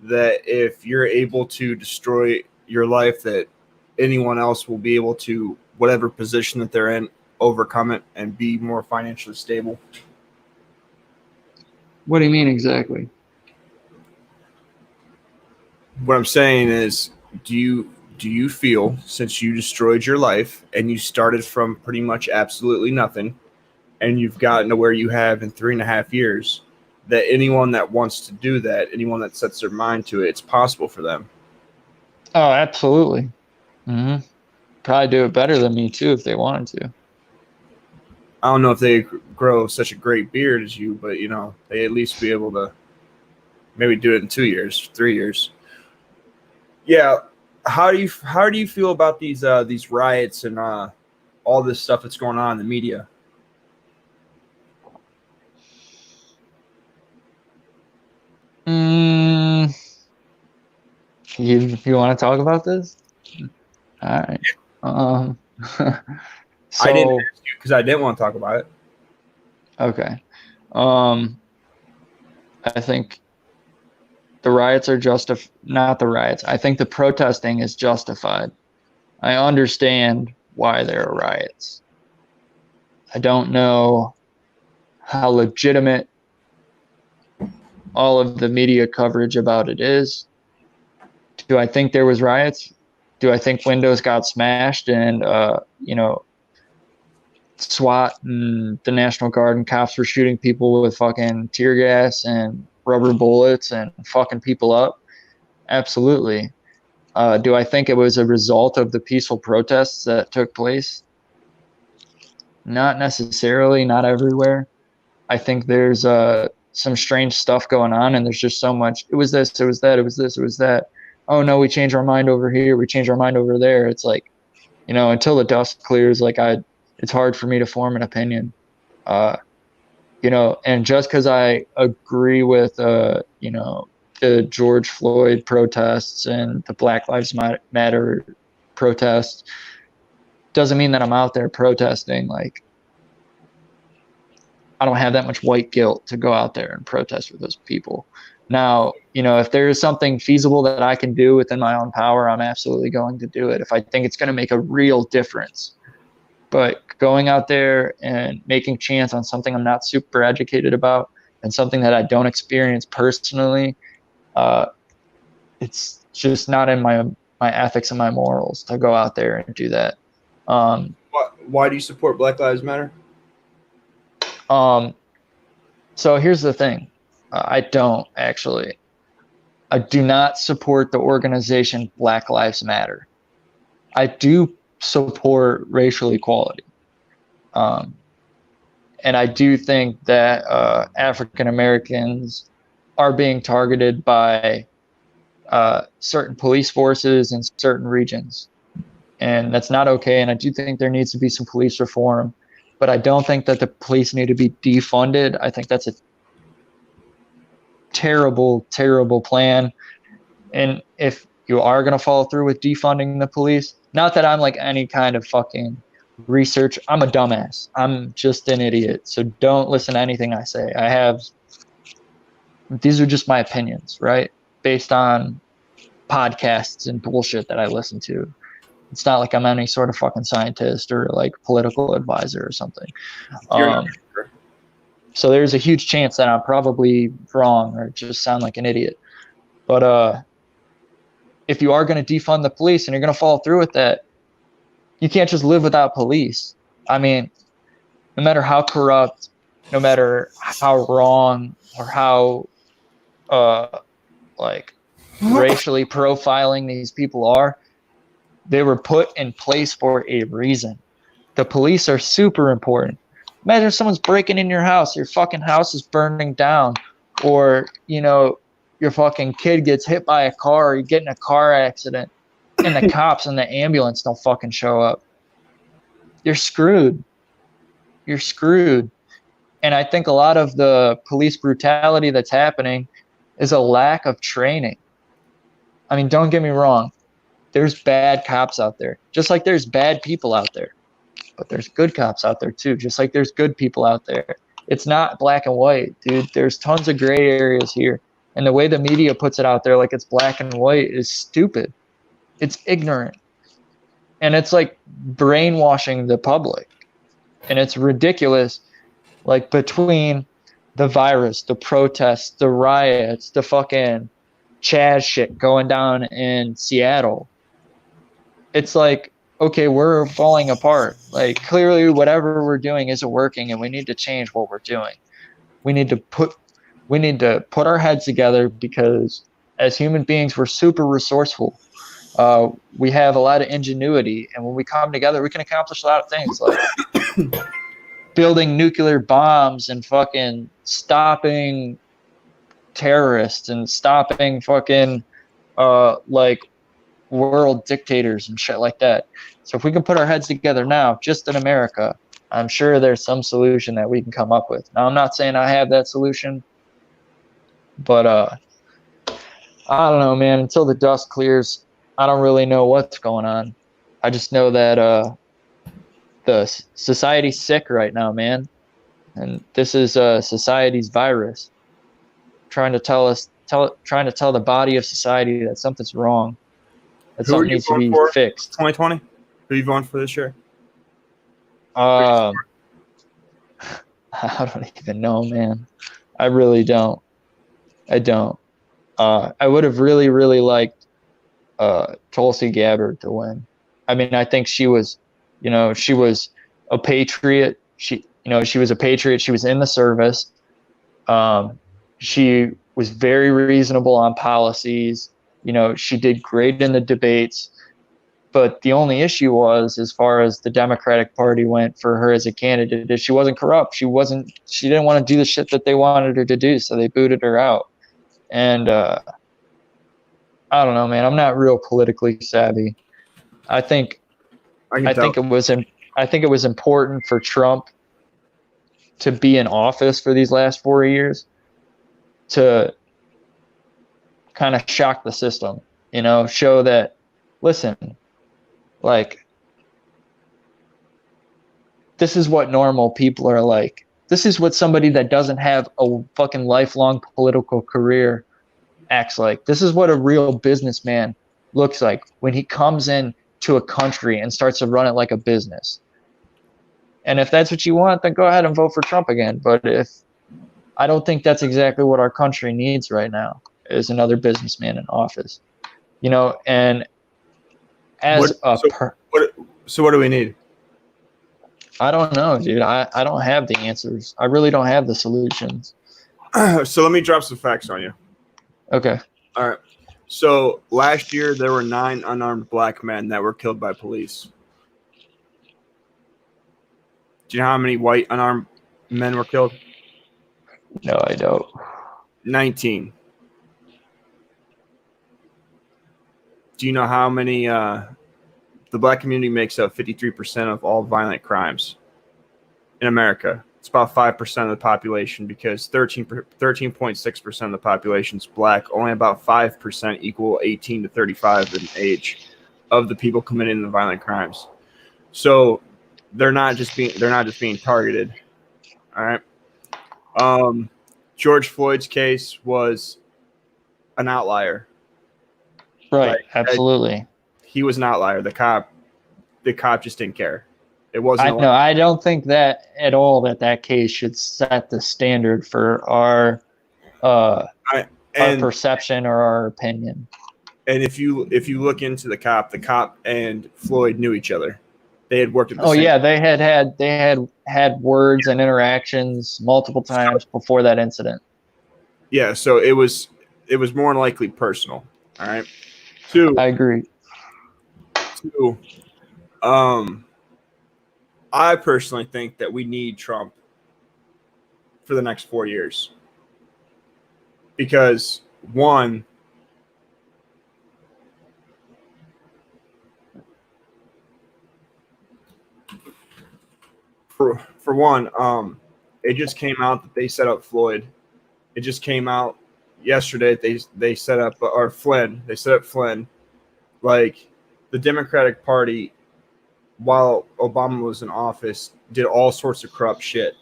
that if you're able to destroy your life, that anyone else will be able to, whatever position that they're in, overcome it and be more financially stable? What do you mean exactly? What I'm saying is, do you feel, since you destroyed your life and you started from pretty much absolutely nothing, and you've gotten to where you have in 3.5 years, that anyone that wants to do that, anyone that sets their mind to it, it's possible for them? Oh, absolutely. Mm-hmm. Probably do it better than me too if they wanted to. I don't know if they grow such a great beard as you, but they at least be able to maybe do it in 2 years, 3 years. Yeah. How do you feel about these riots and all this stuff that's going on in the media? Mm, you want to talk about this? All right. Um, I didn't so ask you because I didn't want to talk about it. okay. Um, I think the riots are not the riots. I think the protesting is justified. I understand why there are riots. I don't know how legitimate all of the media coverage about it is. Do I think there was riots? Do I think windows got smashed and SWAT and the National Guard and cops were shooting people with fucking tear gas and rubber bullets and fucking people up? Absolutely. Do I think it was a result of the peaceful protests that took place? Not necessarily, not everywhere. I think there's some strange stuff going on, and there's just so much. It was this, it was that, it was this, it was that. Oh no, we changed our mind over here, we changed our mind over there. It's like, until the dust clears, it's hard for me to form an opinion. Uh, and just because I agree with, the George Floyd protests and the Black Lives Matter protests, doesn't mean that I'm out there protesting. Like, I don't have that much white guilt to go out there and protest with those people. Now, if there is something feasible that I can do within my own power, I'm absolutely going to do it if I think it's going to make a real difference. But going out there and making chance on something I'm not super educated about and something that I don't experience personally, it's just not in my ethics and my morals to go out there and do that. Why do you support Black Lives Matter? So here's the thing. I don't actually. I do not support the organization Black Lives Matter. I do support racial equality. And I do think that African Americans are being targeted by certain police forces in certain regions. And that's not okay. And I do think there needs to be some police reform. But I don't think that the police need to be defunded. I think that's a terrible, terrible plan. And if you are going to follow through with defunding the police, not that I'm like any kind of fucking research, I'm a dumbass. I'm just an idiot. So don't listen to anything I say. These are just my opinions, right? Based on podcasts and bullshit that I listen to. It's not like I'm any sort of fucking scientist or like political advisor or something. So there's a huge chance that I'm probably wrong or just sound like an idiot. But if you are going to defund the police and you're going to follow through with that, you can't just live without police. I mean, no matter how corrupt, no matter how wrong or how like racially profiling these people are, they were put in place for a reason. The police are super important. Imagine if someone's breaking in your house, your fucking house is burning down, or, you know, your fucking kid gets hit by a car, or you get in a car accident, and the cops and the ambulance don't fucking show up. You're screwed. You're screwed. And I think a lot of the police brutality that's happening is a lack of training. I mean, don't get me wrong. There's bad cops out there, just like there's bad people out there. But there's good cops out there too, just like there's good people out there. It's not black and white, dude. There's tons of gray areas here. And the way the media puts it out there like it's black and white is stupid. It's ignorant. And it's like brainwashing the public. And it's ridiculous. Like between the virus, the protests, the riots, the fucking Chaz shit going down in Seattle. It's like, okay, we're falling apart. Like clearly whatever we're doing isn't working and we need to change what we're doing. We need to put our heads together because as human beings, we're super resourceful. We have a lot of ingenuity, and when we come together, we can accomplish a lot of things like building nuclear bombs and fucking stopping terrorists and stopping fucking like world dictators and shit like that. So if we can put our heads together now, just in America, I'm sure there's some solution that we can come up with. Now, I'm not saying I have that solution, but I don't know, man. Until the dust clears, I don't really know what's going on. I just know that the society's sick right now, man. And this is society's virus trying to tell the body of society that something's wrong. That something needs to be fixed. 2020? Who are you voting for this year? I don't even know, man. I really don't. I don't. I would have really, really liked Tulsi Gabbard to win. I mean, I think she was a patriot. She was a patriot. She was in the service. She was very reasonable on policies. She did great in the debates. But the only issue was, as far as the Democratic Party went for her as a candidate, is she wasn't corrupt. She didn't want to do the shit that they wanted her to do, so they booted her out. And I don't know, man. I'm not real politically savvy. I think it was important for Trump to be in office for these last 4 years to kind of shock the system, show that, listen, like, this is what normal people are like. This is what somebody that doesn't have a fucking lifelong political career acts like. This is what a real businessman looks like when he comes in to a country and starts to run it like a business. And if that's what you want, then go ahead and vote for Trump again. But I don't think that's exactly what our country needs right now, is another businessman in office. And so what do we need? I don't know, dude. I don't have the answers. I really don't have the solutions. So let me drop some facts on you. Okay. All right. So last year there were 9 unarmed black men that were killed by police. Do you know how many white unarmed men were killed? No, I don't. 19. Do you know how many the black community makes up 53% of all violent crimes in America? It's about 5% of the population, because 13.6% of the population is black. Only about 5% equal 18 to 35 in age of the people committing the violent crimes. So they're not just being targeted. All right. George Floyd's case was an outlier. Right. Absolutely. He was an outlier. The cop just didn't care. It wasn't. I don't think that at all that case should set the standard for our perception or our opinion. And if you look into the cop and Floyd knew each other. They had worked at the same. Yeah, they had words and interactions multiple times before that incident. Yeah, so it was more than likely personal. All right. Two. I agree. Two. I personally think that we need Trump for the next 4 years because one. For one, it just came out that they set up Floyd. It just came out yesterday. They set up or Flynn. They set up Flynn. Like the Democratic Party, while Obama was in office, did all sorts of corrupt shit.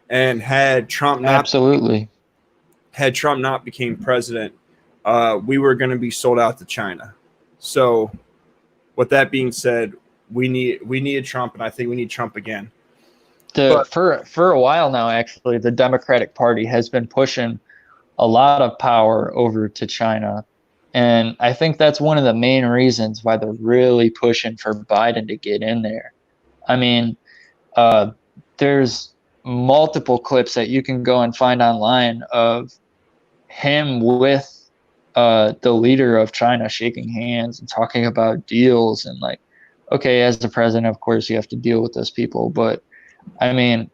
And had Trump not became president, we were going to be sold out to China. So, with that being said, we needed Trump, and I think we need Trump again. For a while now, actually, the Democratic Party has been pushing a lot of power over to China. And I think that's one of the main reasons why they're really pushing for Biden to get in there. I mean, there's multiple clips that you can go and find online of him with the leader of China shaking hands and talking about deals. And like, okay, as the president, of course, you have to deal with those people. But I mean,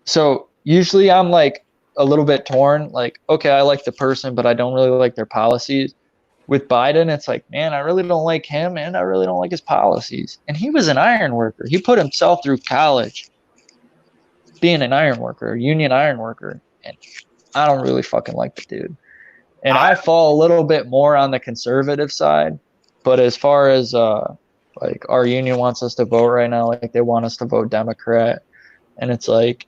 so usually I'm like a little bit torn. Like, okay, I like the person, but I don't really like their policies. With Biden, it's like, man, I really don't like him and I really don't like his policies. And he was an iron worker. He put himself through college being an iron worker, a union iron worker. And I don't really fucking like the dude. And I fall a little bit more on the conservative side. But as far as like our union wants us to vote right now, like they want us to vote Democrat. And it's like,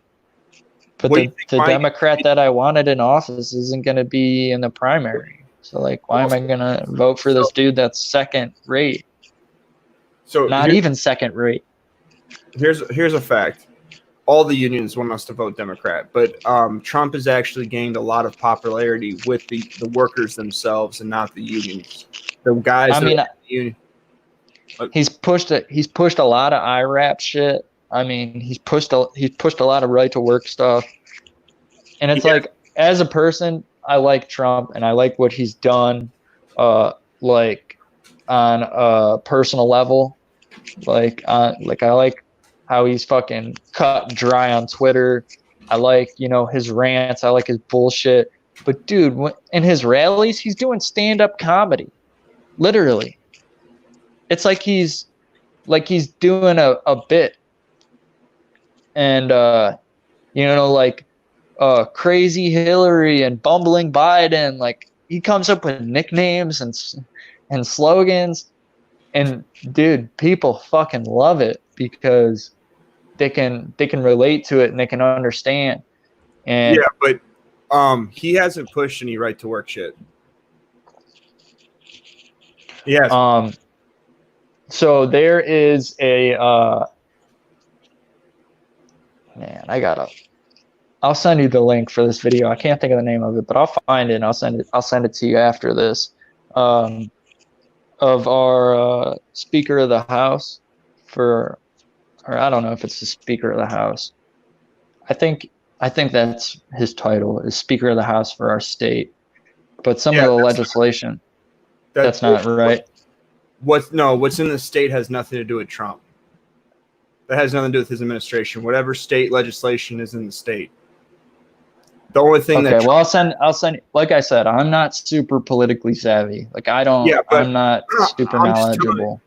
but the Democrat that I wanted in office isn't going to be in the primary. So, like, why am I going to vote for this dude that's second rate? So not even second rate. Here's a fact. All the unions want us to vote Democrat, but Trump has actually gained a lot of popularity with the workers themselves and not the unions. The guys. I mean, union. He's pushed a lot of IRAP shit. I mean, he's pushed a lot of right to work stuff. And it's like, as a person, I like Trump and I like what he's done, like on a personal level. Like I like how he's fucking cut dry on Twitter. I like, his rants. I like his bullshit. But dude, in his rallies, he's doing stand-up comedy. Literally. It's like he's doing a bit. And like Crazy Hillary and Bumbling Biden, like he comes up with nicknames and slogans, and dude, people fucking love it because they can relate to it and they can understand. And yeah, but he hasn't pushed any right to work shit. Yeah. So there is a man, I'll send you the link for this video. I can't think of the name of it, but I'll find it and I'll send it to you after this. Of our Speaker of the House or I don't know if it's the Speaker of the House. I think that's his title, is Speaker of the House for our state. But some of the legislation, that's not right. What's in the state has nothing to do with Trump. That has nothing to do with his administration. Whatever state legislation is in the state. The only thing Well, I'll send. Like I said, I'm not super politically savvy. Like I'm not super knowledgeable.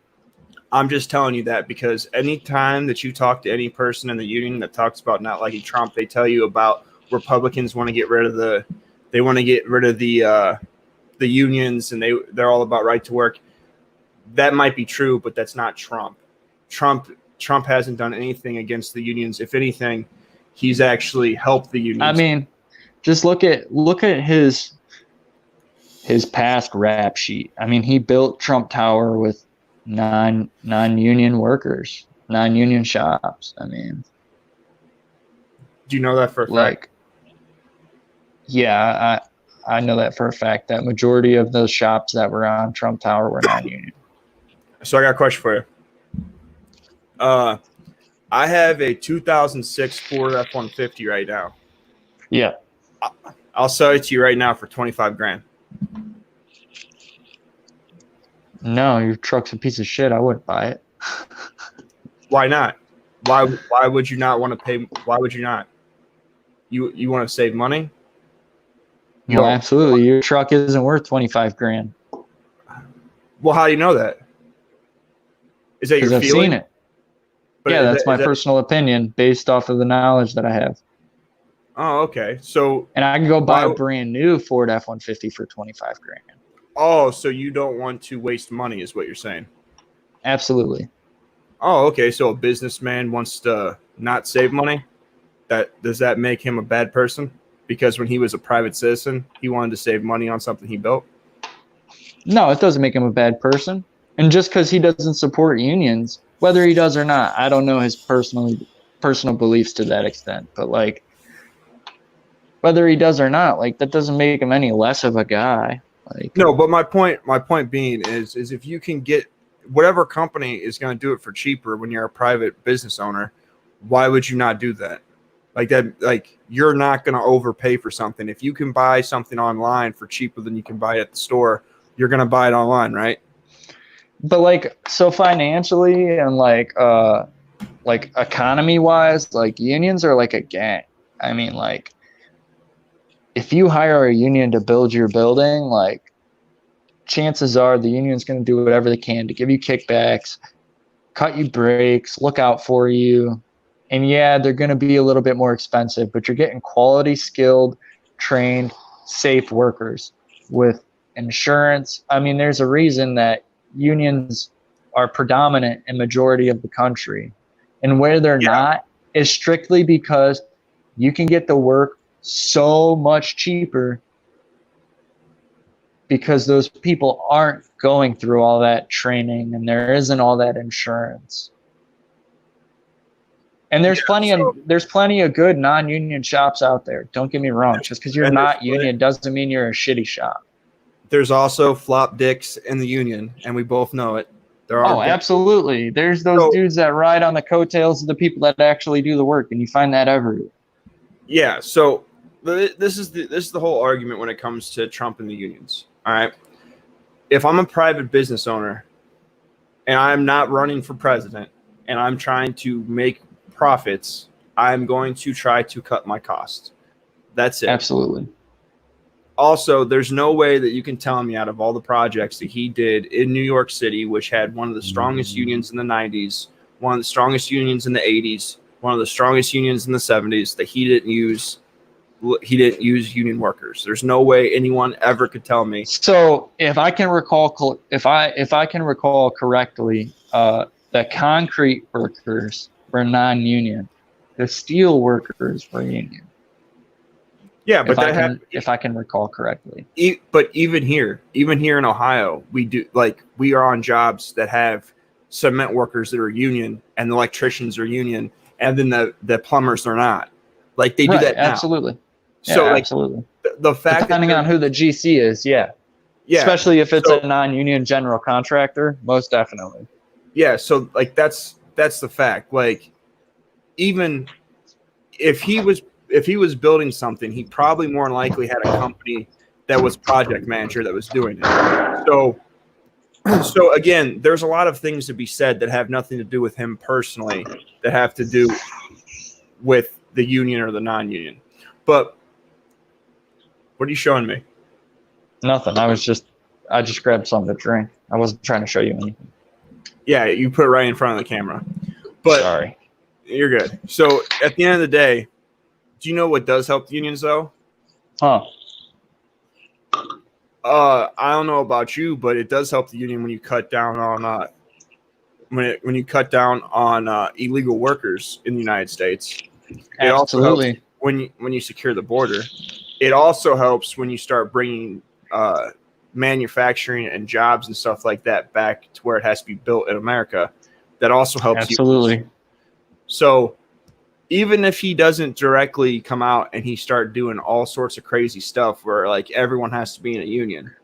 I'm just telling you that because anytime that you talk to any person in the union that talks about not liking Trump, they tell you about Republicans want to get rid of the unions and they're all about right to work. That might be true, but that's not Trump. Trump hasn't done anything against the unions. If anything, he's actually helped the unions. I mean, just look at his past rap sheet. I mean, he built Trump Tower with non-union workers, non-union shops. I mean, do you know that for a fact? Yeah, I know that for a fact. That majority of those shops that were on Trump Tower were non-union. So I got a question for you. I have a 2006 Ford F-150 right now. Yeah. I'll sell it to you right now for $25,000. No, your truck's a piece of shit. I wouldn't buy it. Why not? Why would you not want to pay? Why would you not? You want to save money? You Well, don't- absolutely. Your truck isn't worth 25 grand Well, how do you know that? Is that your because I've feeling? seen it. But Yeah, is that's that- my is that- personal opinion based off of the knowledge that I have. Oh, okay. So, And I can go buy a Why- brand new Ford F-150 for 25 grand. so you don't want to waste money, is what you're saying? Absolutely. Oh, okay. So a businessman wants to not save money. Does that make him a bad person? Because when he was a private citizen, he wanted to save money on something he built. No, it doesn't make him a bad person. And just because he doesn't support unions, whether he does or not, I don't know his personal beliefs to that extent. But like, whether he does or not, like that doesn't make him any less of a guy. Like, No, but my point being is if you can get whatever company is going to do it for cheaper when you're a private business owner, why would you not do that? Like that, like you're not going to overpay for something. If you can buy something online for cheaper than you can buy it at the store, you're going to buy it online, right? but like, so financially and like economy wise, like unions are like a gang. I mean, like, if you hire a union to build your building, like, chances are the union's going to do whatever they can to give you kickbacks, cut you breaks, look out for you. And yeah, they're going to be a little bit more expensive, but you're getting quality, skilled, trained, safe workers with insurance. I mean, there's a reason that unions are predominant in majority of the country. And where they're not is strictly because you can get the work so much cheaper because those people aren't going through all that training and there isn't all that insurance. And there's plenty of good non-union shops out there. Don't get me wrong. Just because you're And not there's- union doesn't mean you're a shitty shop. There's also flop dicks in the union, and we both know it. There are Oh, absolutely. There's those So- dudes that ride on the coattails of the people that actually do the work, and you find that everywhere. Yeah, so this is the whole argument when it comes to Trump and the unions. All right, if I'm a private business owner and I'm not running for president and I'm trying to make profits, I'm going to try to cut my costs. That's it. Absolutely. Also, there's no way that you can tell me out of all the projects that he did in New York City, which had one of the strongest unions in the 90s, one of the strongest unions in the 80s, one of the strongest unions in the 70s, that he didn't use union workers. There's no way anyone ever could tell me. So, if I can recall correctly, the concrete workers were non-union. The steel workers were union. Yeah, but if I can recall correctly. But even here in Ohio, we are on jobs that have cement workers that are union and the electricians are union, and then the plumbers are not. Like they do that now. Absolutely. So yeah, absolutely. The fact Depending that on who the GC is, yeah. Especially if it's a non-union general contractor, most definitely. Yeah, so like that's the fact. Like even if he was building something, he probably more than likely had a company that was project manager that was doing it. So again, there's a lot of things to be said that have nothing to do with him personally, that have to do with the union or the non-union. But what are you showing me? Nothing. I just grabbed something to drink. I wasn't trying to show you anything. Yeah, you put it right in front of the camera. But Sorry. You're good. So at the end of the day, do you know what does help the unions though? Huh. I don't know about you, but it does help the union when you cut down on when you cut down on illegal workers in the United States. It also helps Absolutely. when you secure the border. It also helps when you start bringing manufacturing and jobs and stuff like that back to where it has to be built in America. That also helps. Absolutely. So even if he doesn't directly come out and he start doing all sorts of crazy stuff where like everyone has to be in a union,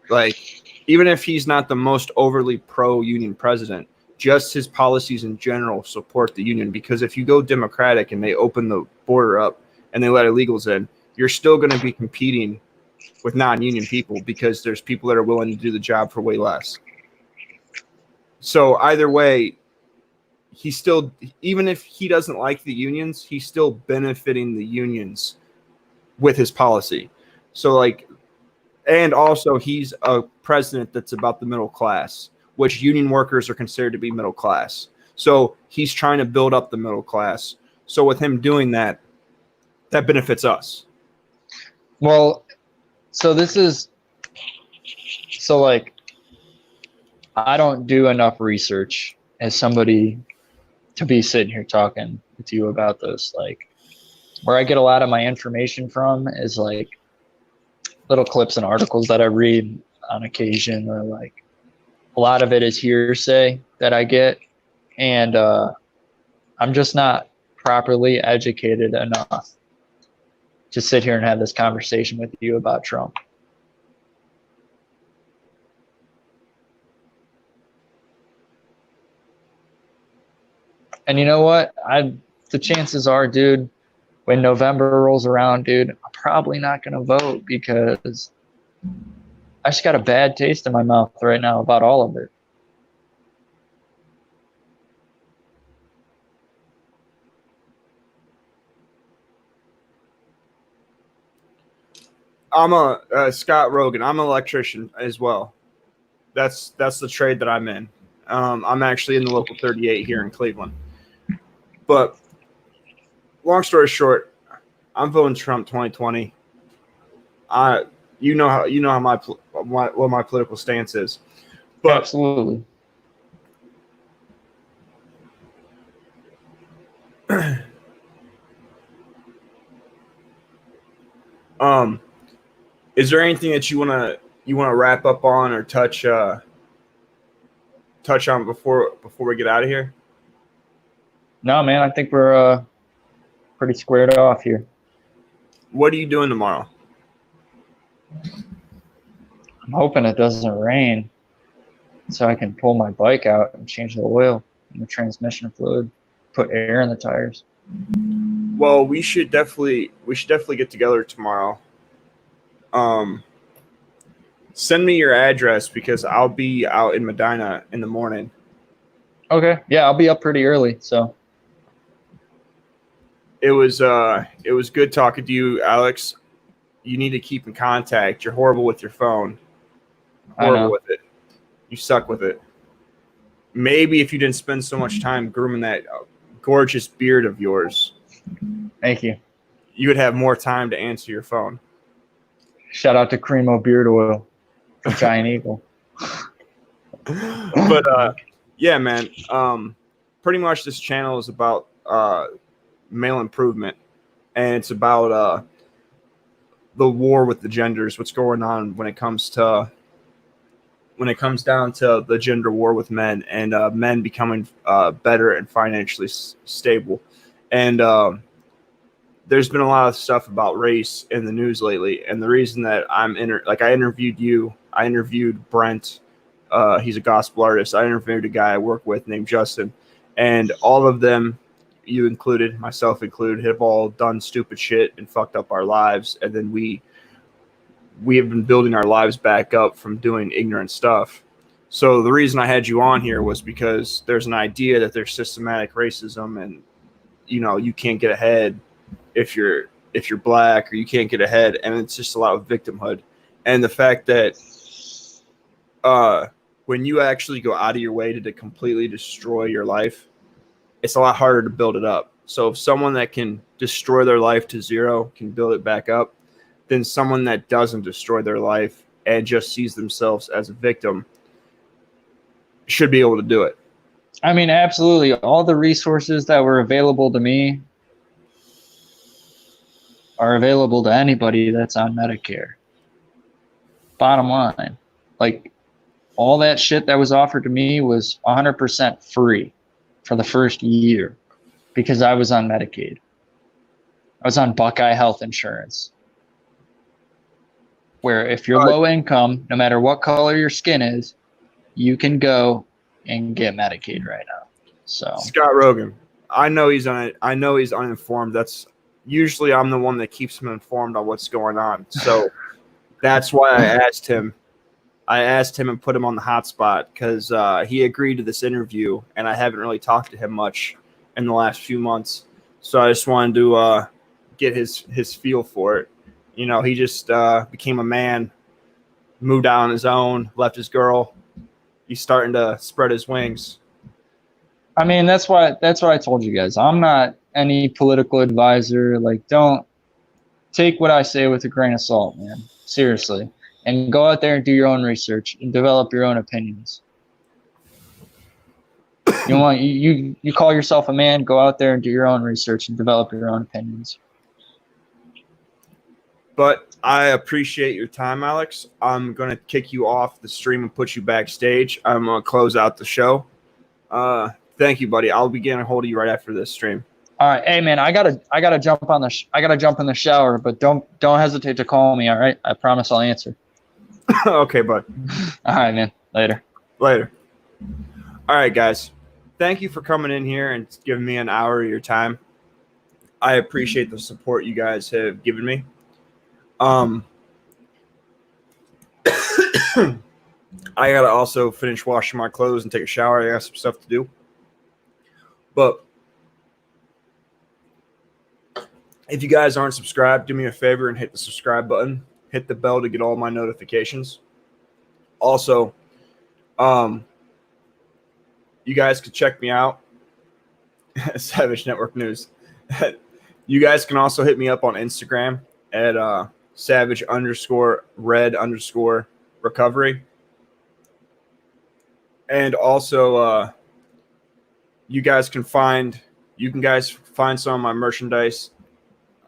like even if he's not the most overly pro-union president, just his policies in general support the union. Because if you go Democratic and they open the border up and they let illegals in, you're still going to be competing with non-union people because there's people that are willing to do the job for way less. So either way, he's still, even if he doesn't like the unions, he's still benefiting the unions with his policy. So like, and also he's a president that's about the middle class, which union workers are considered to be middle class. So he's trying to build up the middle class. So with him doing that, that benefits us. Well, so like, I don't do enough research as somebody to be sitting here talking with you about this. Like, where I get a lot of my information from is like little clips and articles that I read on occasion, or like a lot of it is hearsay that I get, and I'm just not properly educated enough to sit here and have this conversation with you about Trump. And you know what? The chances are, dude, when November rolls around, dude, I'm probably not going to vote because I just got a bad taste in my mouth right now about all of it. I'm a Scott Rogan. I'm an electrician as well. That's the trade that I'm in. I'm actually in the local 38 here in Cleveland. But long story short, I'm voting Trump 2020. You know how what my political stance is. But absolutely. Is there anything that you wanna wrap up on or touch on before we get out of here? No, man, I think we're pretty squared off here. What are you doing tomorrow? I'm hoping it doesn't rain so I can pull my bike out and change the oil and the transmission fluid, put air in the tires. Well, we should definitely get together tomorrow. Send me your address because I'll be out in Medina in the morning. Okay. Yeah, I'll be up pretty early, so. It was good talking to you, Alex. You need to keep in contact. You're horrible with your phone. Horrible with it. You suck with it. Maybe if you didn't spend so much time grooming that gorgeous beard of yours. Thank you. You would have more time to answer your phone. Shout out to Cremo Beard Oil from Giant Eagle. But yeah, man. Pretty much this channel is about male improvement, and it's about the war with the genders. What's going on when it comes down to the gender war with men, and men becoming better and financially stable. And there's been a lot of stuff about race in the news lately, and the reason that I interviewed you, I interviewed Brent. He's a gospel artist. I interviewed a guy I work with named Justin, and all of them, you included, myself included, have all done stupid shit and fucked up our lives, and then we have been building our lives back up from doing ignorant stuff. So the reason I had you on here was because there's an idea that there's systematic racism, and you can't get ahead if you're black, or you can't get ahead, and it's just a lot of victimhood. And the fact that when you actually go out of your way to completely destroy your life, it's a lot harder to build it up. So if someone that can destroy their life to zero can build it back up, then someone that doesn't destroy their life and just sees themselves as a victim should be able to do it. I mean, absolutely. All the resources that were available to me are available to anybody that's on Medicare. Bottom line. Like, all that shit that was offered to me was 100% free for the first year because I was on Medicaid. I was on Buckeye Health Insurance, where if you're low income, no matter what color your skin is, you can go and get Medicaid right now. So Scott Rogan, I know he's uninformed. That's usually I'm the one that keeps him informed on what's going on. So that's why I asked him. I asked him and put him on the hot spot because he agreed to this interview, and I haven't really talked to him much in the last few months. So I just wanted to get his feel for it. You know, he just became a man, moved out on his own, left his girl. He's starting to spread his wings. I mean, that's why I told you guys. I'm not any political advisor. Like, don't take what I say with a grain of salt, man. Seriously. And go out there and do your own research and develop your own opinions. You call yourself a man, go out there and do your own research and develop your own opinions. But I appreciate your time, Alex. I'm going to kick you off the stream and put you backstage. I'm going to close out the show. Thank you, buddy. I'll be getting a hold of you right after this stream. All right, hey man, I gotta jump in the shower, but don't hesitate to call me. All right, I promise I'll answer. Okay, bud. All right, man. Later. Later. All right, guys. Thank you for coming in here and giving me an hour of your time. I appreciate the support you guys have given me. I gotta also finish washing my clothes and take a shower. I got some stuff to do. But if you guys aren't subscribed, do me a favor and hit the subscribe button. Hit the bell to get all my notifications. Also, you guys can check me out. Savage Network News. You guys can also hit me up on Instagram at savage_red_recovery. And also, you guys can find some of my merchandise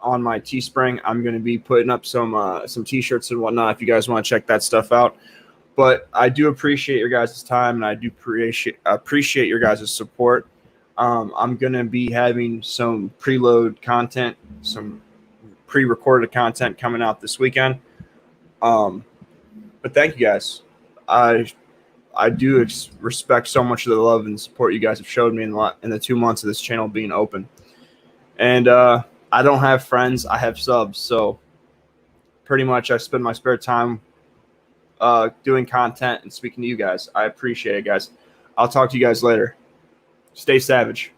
on my Teespring. I'm going to be putting up some T-shirts and whatnot if you guys want to check that stuff out. But I do appreciate your guys' time, and I do appreciate your guys' support. I'm going to be having some preload content, some pre-recorded content coming out this weekend. But thank you guys. I do respect so much of the love and support you guys have showed me in the 2 months of this channel being open. And I don't have friends. I have subs. So pretty much I spend my spare time doing content and speaking to you guys. I appreciate it, guys. I'll talk to you guys later. Stay savage.